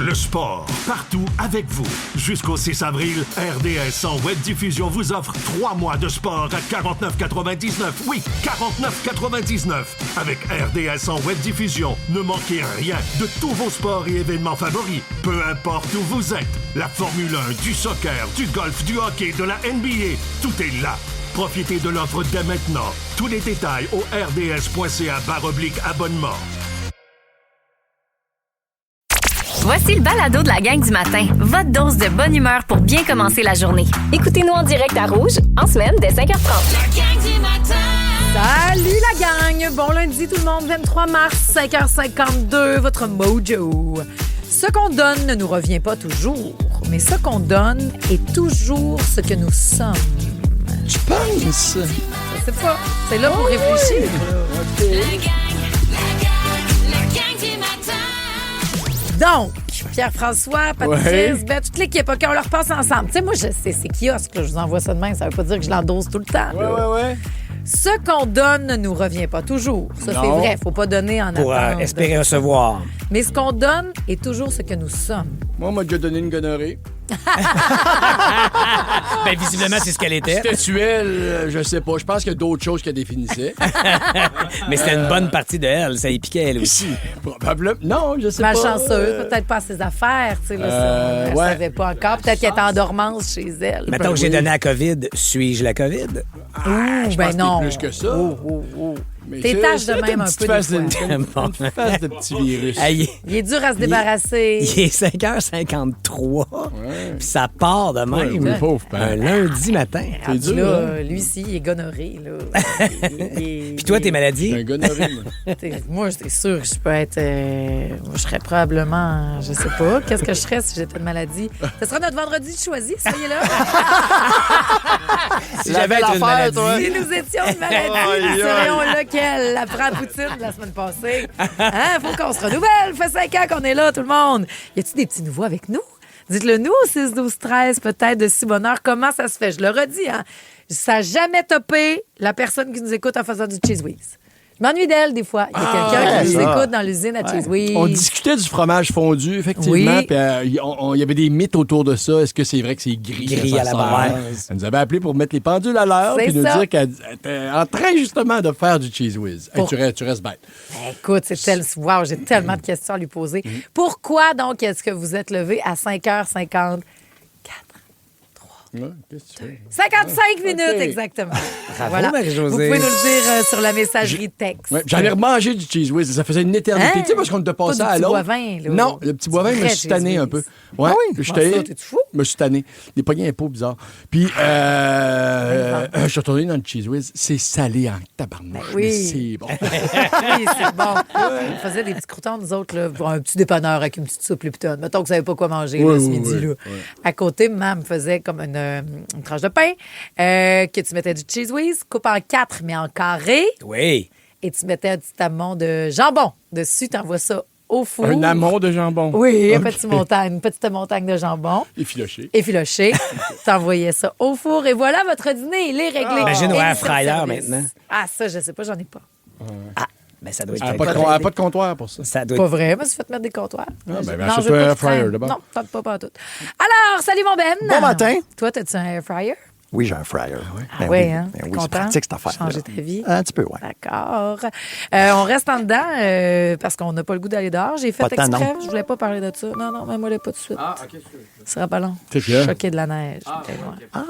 Le sport, partout avec vous. Jusqu'au 6 avril, RDS en web diffusion vous offre 3 mois de sport à 49,99. Oui, 49,99. Avec RDS en web diffusion, ne manquez rien de tous vos sports et événements favoris. Peu importe où vous êtes. La Formule 1, du soccer, du golf, du hockey, de la NBA, tout est là. Profitez de l'offre dès maintenant. Tous les détails au rds.ca/abonnement. Voici le balado de la gang du matin. Votre dose de bonne humeur pour bien commencer la journée. Écoutez-nous en direct à Rouge, en semaine, dès 5h30. La gang du matin! Salut la gang! Bon lundi tout le monde, 23 mars, 5h52, votre mojo. Ce qu'on donne ne nous revient pas toujours, mais ce qu'on donne est toujours ce que nous sommes. Tu penses? Je sais pas. C'est là pour réfléchir. La gang du matin! Donc, Pierre-François, Patrice, Ben, toute l'équipe, OK, on leur passe ensemble. Tu sais, moi, je sais, c'est kiosque, là, je vous envoie ça demain, ça veut pas dire que je l'endosse tout le temps. là. Ouais. Ce qu'on donne ne nous revient pas toujours. Ça, c'est Non. vrai, faut pas donner en Pour attente. espérer recevoir. Mais ce qu'on donne est toujours ce que nous sommes. Moi, on m'a déjà donné une gonorrhée. Ben, visiblement, c'est ce qu'elle était. Sexuelle, je sais pas. Je pense qu'il y a d'autres choses qu'elle définissait. Mais c'était une bonne partie de elle. Ça y piquait, elle aussi. Probablement. Non, je sais pas. Malchanceuse, peut-être pas à ses affaires, tu sais, là, elle ouais. savait pas encore. Peut-être qu'elle était en dormance chez elle. Mettons que j'ai donné la COVID. Suis-je la COVID? Je ben pense non. que c'est plus que ça. Mais T'es c'est- tâches de c'est même une un petite peu face des de- fois. une petite face de petit virus. Hey, Il est dur à se débarrasser. il est 5h53. Puis ça part de même. Oui, pauvre père. Un lundi matin. Ah, dur, là, hein? lui aussi, il est gonorrhée, là. Puis toi, tes J'ai maladies? un gonorrhée, moi. Moi, c'est sûr que je peux être... moi, je serais probablement... Je sais pas. Qu'est-ce que je serais si j'étais de maladie? Ce sera notre vendredi de choisi, soyez là. Si j'avais belle une affaire, maladie. toi. Si nous étions de maladie, nous serions lequel? La Poutine de la semaine passée. Hein? Faut qu'on se renouvelle. Ça fait 5 ans qu'on est là, tout le monde. Y a-tu des petits nouveaux avec nous? Dites-le nous au 6, 12, 13, peut-être, de si bonheur. Comment ça se fait? Je le redis, hein? Ça n'a jamais topé la personne qui nous écoute en faisant du cheese whiz. Je m'ennuie d'elle, des fois. Il y a quelqu'un qui nous ça. écoute dans l'usine à cheese whiz. On discutait du fromage fondu, effectivement. Oui. Puis il y avait des mythes autour de ça. Est-ce que c'est vrai que c'est gris? Gris à la base. Elle nous avait appelé pour mettre les pendules à l'heure C'est puis nous ça. dire qu'elle était en train, justement, de faire du cheese whiz. Hey, Pour- tu restes bête. Écoute, wow, j'ai tellement de questions à lui poser. Pourquoi, donc, est-ce que vous êtes levé à 5h50? Ouais, qu'est-ce que tu fais? 55 minutes, OK. exactement. Bravo, Marie-Josée. Vous pouvez nous le dire sur la messagerie texte. Ouais, j'en ai remangé du cheese whiz. Ça faisait une éternité. Hein? Tu sais, parce qu'on te Pas passait du à petit l'autre. Boivin, là. Non, le petit Boivin, Du je me vrai suis tanné cheese un whiz. peu. Ouais, Ah oui? je suis Comment tanné. ça, t'es-tu fou? Je me suis tanné. Il pogné un pot bizarre. Puis, je suis retourné dans le cheese whiz. C'est salé en tabarnouche. oui. Mais c'est bon. Oui, c'est bon. On faisait des petits croutons, nous autres, là, pour un petit dépanneur avec une petite soupe Lipton. Mettons que vous savez pas quoi manger Oui, là, ce oui, midi. oui, Là. oui. À côté, maman me faisait comme une tranche de pain que tu mettais du cheese whiz, coupe en 4, mais en carré, Oui. et tu mettais un petit amont de jambon dessus. Tu envoies ça au four. Un amont de jambon. Oui, OK. une petite montagne de jambon. Effiloché. Effiloché. T'envoyais ça au four et voilà, votre dîner, il est réglé. Imagine au Et air c'est fryer service. maintenant. Ah, ça, je sais pas, j'en ai pas. Ah, ben ça doit être Elle n'a quelque pas, chose. pas de comptoir pour ça. Ça doit Pas être... vrai, mais c'est fait mettre des comptoirs. ben, je achète-toi veux un pas air qu'ils fryer, traînent. d'abord. Non, tente pas tout. Alors, salut mon Ben. Bon matin. Toi, t'as-tu un air fryer? Oui, j'ai un fryer. Ah oui, hein? Ben T'es oui, c'est content? pratique, cette affaire. Changer ta vie? Un petit peu, oui. D'accord. On reste en dedans parce qu'on n'a pas le goût d'aller dehors. J'ai fait Pas de temps, exprès. non. Je voulais pas parler de ça. Non, mais moi, là, pas tout de suite. Ah, OK. Ce sera pas long. C'est clair. Choqué de la neige. Peut-être, ouais.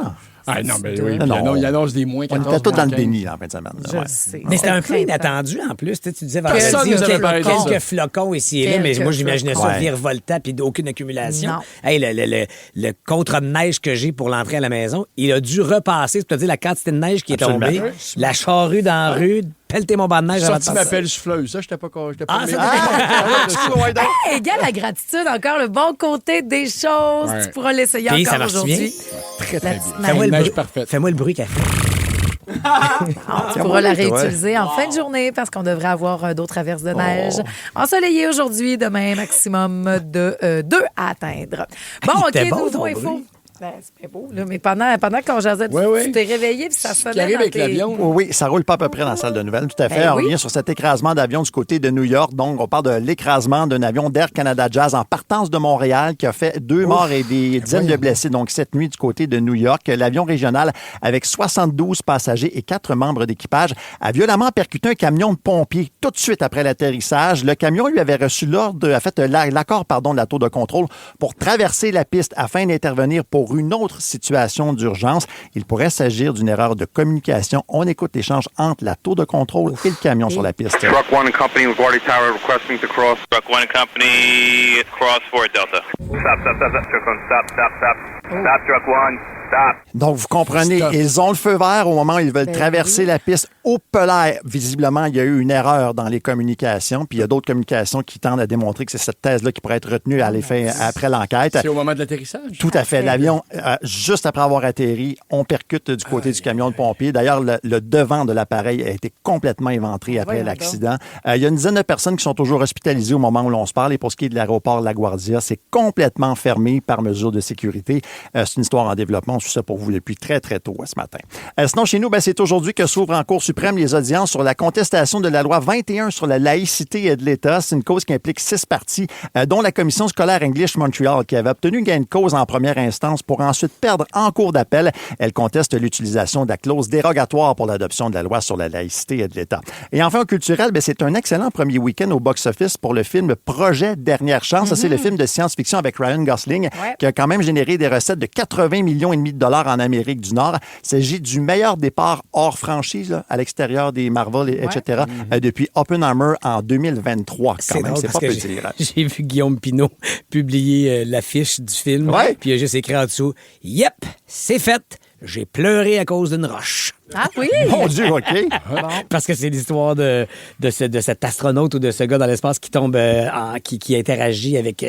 Ah, non, mais oui. Non, non. Il annonce des moins On 14. était tous dans le moins déni là, en fin de semaine. là, Je ouais. sais. Mais c'était un peu craint, inattendu en plus. Tu sais, tu disais Personne vendredi, nous avait parlé de ça. quelques flocons ici et là, mais Quelques moi j'imaginais ça flocons. virevoltant puis aucune accumulation. Non. Hey, le contre de neige que j'ai pour l'entrée à la maison, il a dû repasser, c'est-à-dire la quantité de neige qui est Absolument. tombée, la charrue dans la rue, pelleter mon banc de neige J'ai avant de sorti ma passer. pelle souffleuse. Ça, j'étais pas... Ah, ça, Hey, regarde la gratitude, encore le bon côté des choses. Ouais. Tu pourras l'essayer Puis, ça encore marche aujourd'hui. Très, La très petite bien. Fais-moi Une le, neige bruit- parfaite. fais-moi le bruit qu'elle fait. Tu pourras la réutiliser en fin de journée parce qu'on devrait avoir d'autres averses de neige. Ensoleillé aujourd'hui, demain maximum de 2 à atteindre. Bon, OK, était bon, nouveau ton info. bruit. c'est bien beau. Là. Mais pendant qu'on jasait, tu t'es réveillé puis ça sonnait. Qui arrive dans avec tes- l'avion. Oui, ça roule pas à peu près dans la salle de nouvelles, tout à fait. Ben On oui. revient sur cet écrasement d'avion du côté de New York. Donc, on parle de l'écrasement d'un avion d'Air Canada Jazz en partance de Montréal qui a fait 2 morts et des dizaines de blessés. Donc, cette nuit du côté de New York, l'avion régional avec 72 passagers et 4 membres d'équipage a violemment percuté un camion de pompiers tout de suite après l'atterrissage. Le camion lui avait reçu l'accord de la tour de contrôle pour traverser la piste afin d'intervenir pour une autre situation d'urgence. Il pourrait s'agir d'une erreur de communication. On écoute l'échange entre la tour de contrôle et le camion sur la piste. Truck 1 and Company with Wardy Tower requesting to cross. Truck 1 and Company, cross for Delta. Stop. Truck 1, stop. Stop, Truck 1, stop. Donc, vous comprenez, Stop. ils ont le feu vert au moment où ils veulent Ben traverser la piste. Au pelaire, visiblement, il y a eu une erreur dans les communications. Puis il y a d'autres communications qui tendent à démontrer que c'est cette thèse-là qui pourrait être retenue à l'effet après l'enquête. C'est au moment de l'atterrissage. Tout à fait. L'avion, juste après avoir atterri, on percute du côté du camion de pompiers. D'ailleurs, le devant de l'appareil a été complètement éventré après Voyons l'accident. Il y a une dizaine de personnes qui sont toujours hospitalisées au moment où l'on se parle. Et pour ce qui est de l'aéroport LaGuardia, c'est complètement fermé par mesure de sécurité. C'est une histoire en développement. On suit ça pour vous depuis très, très tôt ce matin. Sinon, chez nous, c'est aujourd'hui que s'ouvrent en Cour suprême les audiences sur la contestation de la loi 21 sur la laïcité de l'État. C'est une cause qui implique 6 parties, dont la Commission scolaire English Montreal, qui avait obtenu gain de cause en première instance pour ensuite perdre en cours d'appel. Elle conteste l'utilisation de la clause dérogatoire pour l'adoption de la loi sur la laïcité de l'État. Et enfin, au culturel, c'est un excellent premier week-end au box-office pour le film Projet Dernière Chance. Ça, c'est le film de science-fiction avec Ryan Gosling, qui a quand même généré des recettes de 80 millions et demi de dollars en Amérique du Nord. Il s'agit du meilleur départ hors franchise là, à l'extérieur des Marvel, etc., depuis Oppenheimer en 2023. Quand même, drôle c'est parce pas que peu dire. j'ai vu Guillaume Pinault publier l'affiche du film. Ouais. Puis il a juste écrit en dessous « Yep, c'est fait. J'ai pleuré à cause d'une roche. » Ah oui? Mon Dieu, OK. Parce que c'est l'histoire de cet astronaute ou de ce gars dans l'espace qui tombe, qui interagit avec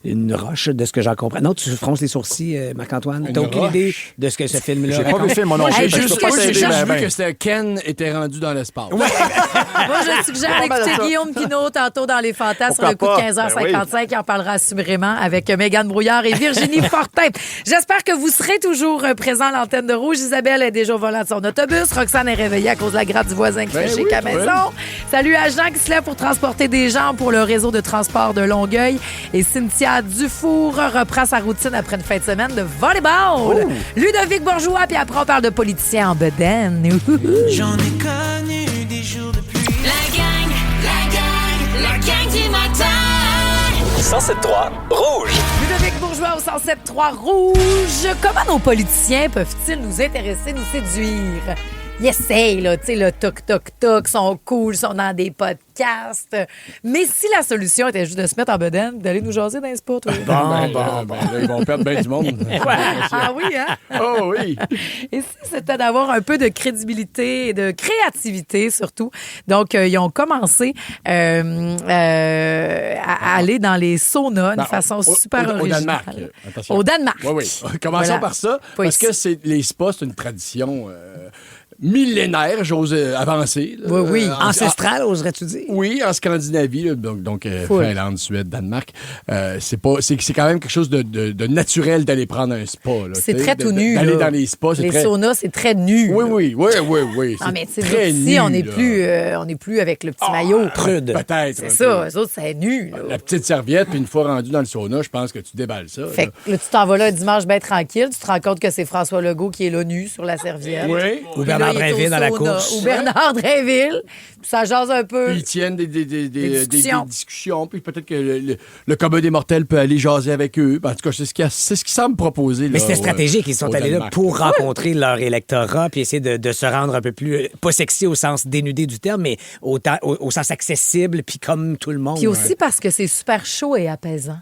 une roche, de ce que j'en comprends. Non, tu fronces les sourcils, Marc-Antoine. T'as aucune roche? idée de ce que ce film-là J'ai pas vu raconte? le film, moi non Moi, plus. j'ai Fait que je juste, peux pas t'aider, ben, vu que c'était Ken était rendu dans l'espace. Moi, je suggère d'écouter Guillaume Pinault tantôt dans Les Fantasmes sur le coup de Pourquoi pas? 15h55. Il en parlera assurément avec Mégane Brouillard et Virginie Fortin. J'espère que vous serez toujours présents à l'antenne de Rouge. Isabelle est déjà au volant de son autobus. Roxane est réveillée à cause de la gratte du voisin qui fait chic à la maison. Salut à Jean qui se lève pour transporter des gens pour le réseau de transport de Longueuil. Et Cynthia Dufour reprend sa routine après une fin de semaine de volleyball. Ludovic Bourgeois, puis après on parle de politiciens en bedaine. J'en ai connu des jours de pluie. La gang du matin. 107.3 Rouge. Ludovic Bourgeois au 107.3 Rouge. Comment nos politiciens peuvent-ils nous intéresser, nous séduire? Ils essayent, là, tu sais, le toc-toc-toc, sont cool, sont dans des podcasts. Mais si la solution était juste de se mettre en bedaine, d'aller nous jaser dans les spots, oui. Là, ils vont perdre bien du monde. Ah oui, hein? Oh oui. Et si c'était d'avoir un peu de crédibilité et de créativité, surtout. Donc, ils ont commencé à aller dans les saunas de façon super Au originale. Danemark. Attention. Au Danemark. Oui. Commençons Voilà. par ça, Pas parce ici. que les spas, c'est une tradition millénaire, j'ose avancer. Là. Oui. Ancestral, oserais-tu dire? Oui, en Scandinavie, là, donc Full. Finlande, Suède, Danemark, c'est quand même quelque chose de naturel d'aller prendre un spa. Là, C'est tu sais, très tout nu. D'aller là. dans les spas, c'est Les très... saunas, c'est très nu. Oui. Non, c'est mais tu sais, très nous, nu. ici, on n'est là. plus avec le petit maillot. Prude. Peut-être. C'est un ça, peu. eux autres, c'est nu. là. La petite serviette, puis une fois rendu dans le sauna, je pense que tu déballes ça. Fait que là, tu t'en vas là un dimanche bien tranquille, tu te rends compte que c'est François Legault qui est là nu sur la serviette. Oui. Ou Puis là, Bernard il est au Drinville dans la sauna. course. Ou Bernard Drinville. Puis ça jase un peu. Puis ils tiennent des discussions. discussions, puis peut-être que le commun des mortels peut aller jaser avec eux. En tout cas, c'est ce qu'ils semblent proposer. Mais là, c'était stratégique. Ils sont au allés là Danemark. pour rencontrer leur électorat puis essayer de se rendre un peu plus, pas sexy au sens dénudé du terme, mais au sens accessible, puis comme tout le monde. Puis aussi parce que c'est super chaud et apaisant.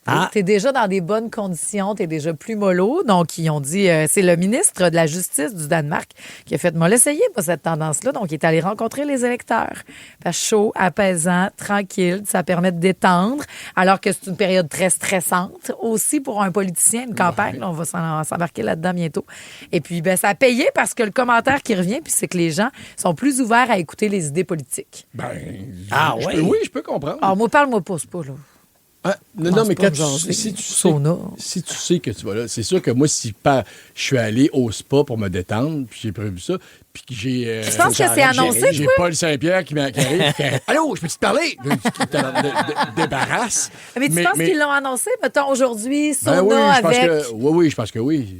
Ah. T'es déjà dans des bonnes conditions, t'es déjà plus mollo. Donc, ils ont dit, c'est le ministre de la Justice du Danemark qui a fait, moi, l'essayer, pas cette tendance-là. Donc, il est allé rencontrer les électeurs. Parce que chaud, apaisant, tranquille, ça permet de détendre, alors que c'est une période très stressante aussi pour un politicien, une campagne. Là, on va s'embarquer là-dedans bientôt. Et puis, ben, ça a payé parce que le commentaire qui revient, puis c'est que les gens sont plus ouverts à écouter les idées politiques. Ben, Ah je ouais? peux- oui, je peux comprendre. Alors, moi, parle-moi pas, c'est pas, là. Non, mais quand si tu sais que tu vas là, c'est sûr que moi, si je suis allé au spa pour me détendre, puis j'ai prévu ça, puis que j'ai... Je pense que c'est annoncé, j'ai Paul Saint-Pierre qui arrive, qui fait « Allô, je peux te parler? » Qui te débarrasse. Mais tu penses qu'ils l'ont annoncé, mettons, aujourd'hui, sauna oui, avec... Oui, je pense que oui.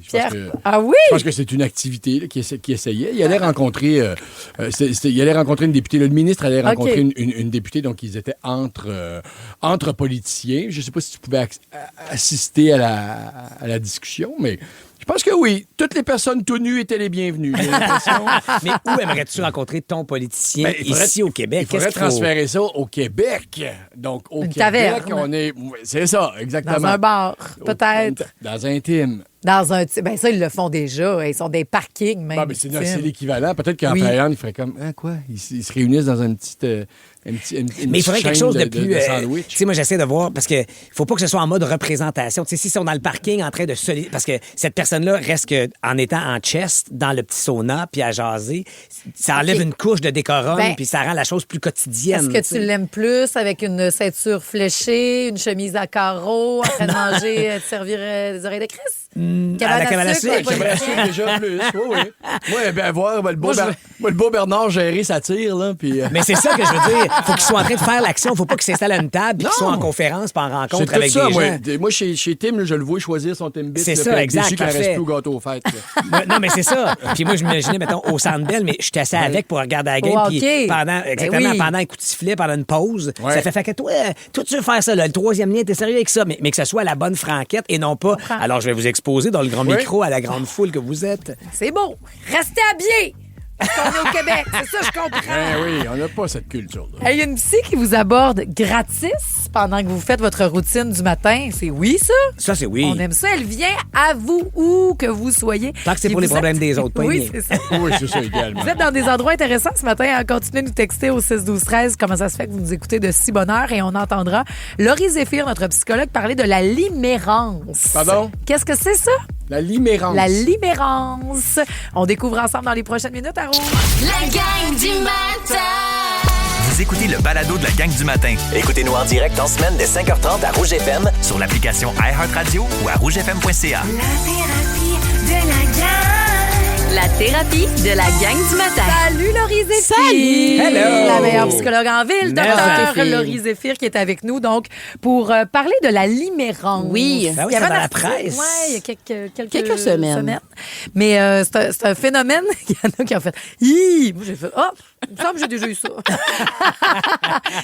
Ah oui? Je pense que c'est une activité là, qui essayait. Il allait rencontrer... il allait rencontrer une députée. Le ministre allait rencontrer une députée, donc ils étaient entre politiciens. Je ne sais pas si tu pouvais assister à la discussion, mais je pense que oui. Toutes les personnes tout nues étaient les bienvenues, j'ai l'impression. Mais où aimerais-tu rencontrer ton politicien ici au Québec? Il faudrait transférer ça au Québec. Donc, au Québec, taverne. on est... C'est ça, exactement. Dans un bar, peut-être. Dans un team. Dans un... Ben ça, ils le font déjà. Ils sont des parkings, même. Ah, ben c'est l'équivalent. Peut-être qu'en Thaïlande, ils feraient comme... quoi? Ils se réunissent dans une petite... Mais il faudrait quelque chose de plus... sandwich. Tu sais, moi, j'essaie de voir, parce que faut pas que ce soit en mode représentation. Tu sais, s'ils sont dans le parking en train de... Parce que cette personne-là reste en étant en chest dans le petit sauna puis à jaser, ça enlève une couche de décorum puis ça rend la chose plus quotidienne. Est-ce que tu l'aimes plus avec une ceinture fléchée, une chemise à carreaux, en train de manger, de servir des oreilles de Chris? À la cabane à sucre. Déjà plus. Oui. Moi, bien voir le beau Bernard gérer sa tire, là. Puis, Mais c'est ça que je veux dire. Faut qu'il soit en train de faire l'action. Faut pas qu'il s'installe à une table et qu'il soit en conférence pas en rencontre c'est avec tout ça, des gens. Moi, chez Tim, là, je le vois choisir son Timbit. C'est ça, exact. Qu'il ne reste plus au gâteau aux fêtes. Non, mais c'est ça. Puis moi, je m'imaginais, mettons, au Centre Bell, mais j'étais assis avec pour regarder la game. Puis pendant un coup de sifflet, pendant une pause, ça fait que toi, tu veux faire ça, là, le troisième lien, t'es sérieux avec ça, mais que ce soit à la bonne franquette et non pas. Alors, je vais vous exposer dans le grand micro à la grande foule que vous êtes. C'est beau. Restez habillés. Parce qu'on est au Québec. C'est ça, je comprends. Oui, on n'a pas cette culture-là. Il y a une psy qui vous aborde gratis pendant que vous faites votre routine du matin. C'est oui, ça? Ça, c'est oui. On aime ça. Elle vient à vous où que vous soyez. Tant que c'est pour les problèmes des autres, pas Oui, c'est ça. Oui, c'est ça, également. Vous êtes dans des endroits intéressants ce matin. Continuez de nous texter au 6-12-13 comment ça se fait que vous nous écoutez de si bonne heure et on entendra Laurie Zéphir, notre psychologue, parler de la limérance. Pardon? Qu'est-ce que c'est ça? La limérance. La limérance. On découvre ensemble dans les prochaines minutes à Rouge. La gang du matin. Vous écoutez le balado de la gang du matin. Écoutez-nous en direct en semaine dès 5h30 à Rouge FM, sur l'application iHeartRadio ou à rougefm.ca. La thérapie de la gang du matin. Salut Laurie Zéphir. Salut. Hello. La meilleure psychologue en ville, docteur Merci. Laurie Zéphir qui est avec nous donc pour parler de la limérance. Oui. Ben oui, Il y c'est avait dans un la article, presse. Ouais, il y a Quelques semaines. Mais c'est un phénomène qu'il y en a qui ont fait. Hi! Moi j'ai fait il me semble que j'ai déjà eu ça.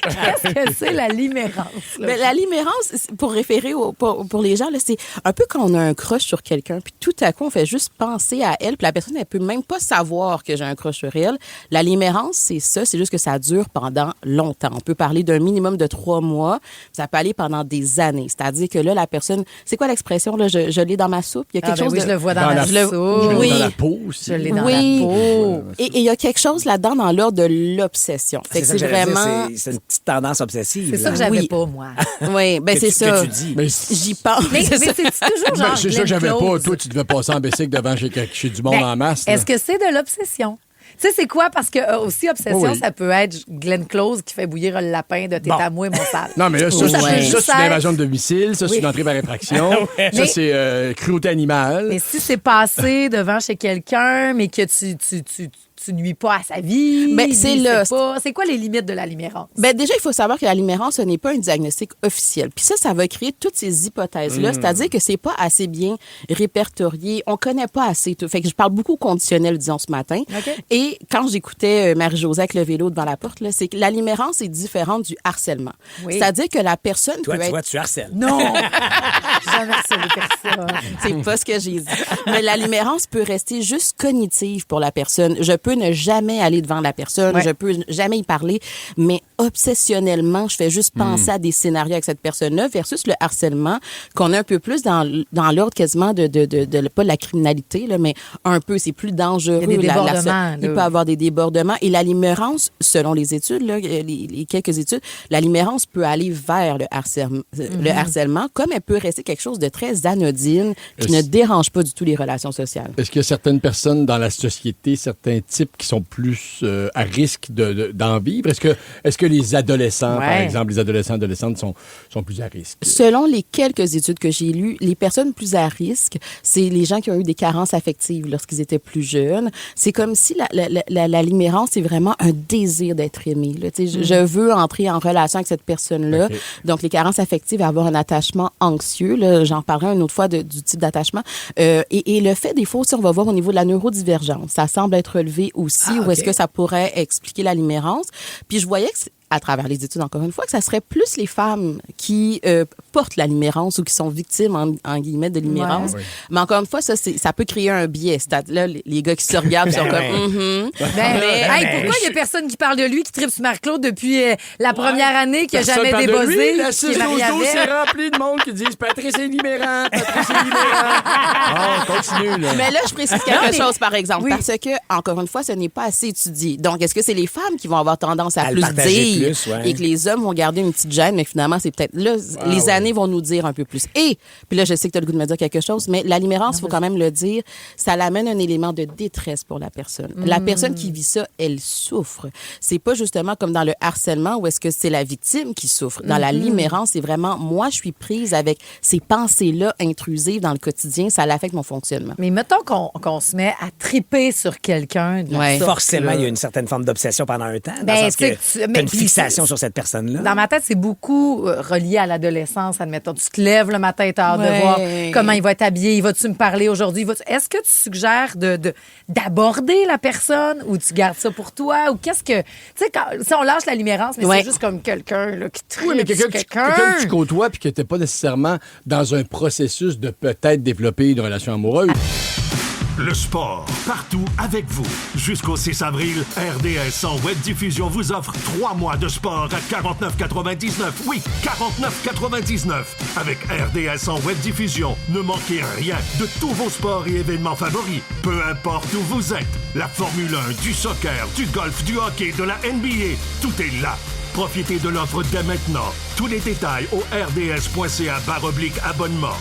Qu'est-ce que c'est la limérance? Ben, la limérance, pour référer pour les gens, là, c'est un peu quand on a un crush sur quelqu'un, puis tout à coup, on fait juste penser à elle, puis la personne, elle peut même pas savoir que j'ai un crush sur elle. La limérance, c'est ça, c'est juste que ça dure pendant longtemps. On peut parler d'un minimum de 3 mois, ça peut aller pendant des années. C'est-à-dire que là, la personne, c'est quoi l'expression, là? Je l'ai dans ma soupe. Il y a quelque chose oui, de... je le vois dans la soupe. Oui. Dans la peau aussi. Je l'ai dans Oui. la peau. Et il y a quelque chose là-dedans dans l'ordre de l'obsession. Fait que ça que c'est j'allais dire, vraiment... c'est une petite tendance obsessive. C'est ça là. que j'avais Oui. pas, moi. Oui, ben c'est ça. Que tu dis. Mais J'y pense. Mais c'est toujours genre. c'est ça Glenn que j'avais Close. pas. Toi, tu devais passer en bicycle devant chez du monde Ben, en masse. là. Est-ce que c'est de l'obsession? Tu sais, c'est quoi? Parce que aussi, obsession, Oui. ça peut être Glenn Close qui fait bouillir le lapin de tes à moi et mon sale. Non, mais là, ça, Ou ça peut ça, juste c'est une être- invasion de domicile. Ça, c'est une entrée par effraction. Mais- Ça, c'est cruauté animale. Mais si c'est passé devant chez quelqu'un, mais que tu nuis pas à sa vie. Ben, c'est lui, là. sait pas. C'est quoi les limites de la limérance? Ben déjà, il faut savoir que la limérance, ce n'est pas un diagnostic officiel. Puis ça va créer toutes ces hypothèses-là. C'est-à-dire que c'est pas assez bien répertorié. On connaît pas assez tout. Fait que je parle beaucoup conditionnel, disons, ce matin. OK. Et quand j'écoutais Marie-Josée avec le vélo devant la porte, là, c'est que la limérance est différente du harcèlement. Oui. C'est-à-dire que la personne Toi, peut tu être... vois, tu harcèles. Non! Jamais harcelé personne. C'est pas ce que j'ai dit. Mais la limérance peut rester juste cognitive pour la personne. Je peux ne jamais aller devant la personne, Ouais. je peux jamais y parler, mais obsessionnellement, je fais juste penser à des scénarios avec cette personne-là versus le harcèlement qu'on a un peu plus dans l'ordre quasiment de pas de la criminalité, là, mais un peu, c'est plus dangereux. Il y a des débordements, il là. peut avoir des débordements. Et la limérance, selon les études, là, les quelques études, la limérance peut aller vers le harcèlement, comme elle peut rester quelque chose de très anodine qui ne dérange pas du tout les relations sociales. Est-ce qu'il y a certaines personnes dans la société, certains types types qui sont plus à risque d'en vivre? Est-ce que les adolescents, par exemple, les adolescents et adolescentes sont plus à risque? Selon les quelques études que j'ai lues, les personnes plus à risque, c'est les gens qui ont eu des carences affectives lorsqu'ils étaient plus jeunes. C'est comme si la limérance, c'est vraiment un désir d'être aimé. Là. Je veux entrer en relation avec cette personne-là. Okay. Donc, les carences affectives, avoir un attachement anxieux. Là, j'en parlerai une autre fois du type d'attachement. Et le fait, des fois aussi, on va voir au niveau de la neurodivergence. Ça semble être relevé aussi. Où est-ce que ça pourrait expliquer la limérance? Puis je voyais que à travers les études, encore une fois, que ça serait plus les femmes qui portent la limérance ou qui sont victimes, en guillemets, de limérance. Oui. Mais encore une fois, ça peut créer un biais. Là, les gars qui se regardent sont comme... pourquoi il y a personne qui parle de lui, qui tripe sur Marc-Claude depuis la première année, qui n'a jamais débossé? La 6-12-12, c'est rempli de monde qui disent « Patrice est libérant, Patrice est libérant. » continue, là. Mais là, je précise quelque chose, par exemple, parce que, encore une fois, ce n'est pas assez étudié. Donc, est-ce que c'est les femmes qui vont avoir tendance à plus dire et que les hommes vont garder une petite gêne, mais finalement, c'est peut-être là, les années vont nous dire un peu plus. Et, puis là, je sais que tu as le goût de me dire quelque chose, mais la limérance, il faut quand même le dire, ça l'amène un élément de détresse pour la personne. La personne qui vit ça, elle souffre. C'est pas justement comme dans le harcèlement où est-ce que c'est la victime qui souffre. Dans la limérance, c'est vraiment, moi, je suis prise avec ces pensées-là intrusives dans le quotidien, ça l'affecte mon fonctionnement. Mais mettons qu'on se met à triper sur quelqu'un. Forcément, il y a une certaine forme d'obsession pendant un temps. Sur cette personne-là. Dans ma tête, c'est beaucoup relié à l'adolescence. Admettons, tu te lèves le matin, tu as hâte de voir comment il va être habillé. Va-tu me parler aujourd'hui? Est-ce que tu suggères d'aborder la personne ou tu gardes ça pour toi? Ou qu'est-ce que... Tu sais, si on lâche la limérance, mais c'est juste comme quelqu'un là, qui tripe mais quelqu'un que tu côtoies puis que tu n'es pas nécessairement dans un processus de peut-être développer une relation amoureuse. Le sport, partout avec vous. Jusqu'au 6 avril, RDS en web diffusion vous offre 3 mois de sport à 49,99. Oui, 49,99. Avec RDS en web diffusion, ne manquez rien de tous vos sports et événements favoris. Peu importe où vous êtes. La Formule 1, du soccer, du golf, du hockey, de la NBA, tout est là. Profitez de l'offre dès maintenant. Tous les détails au rds.ca/abonnement.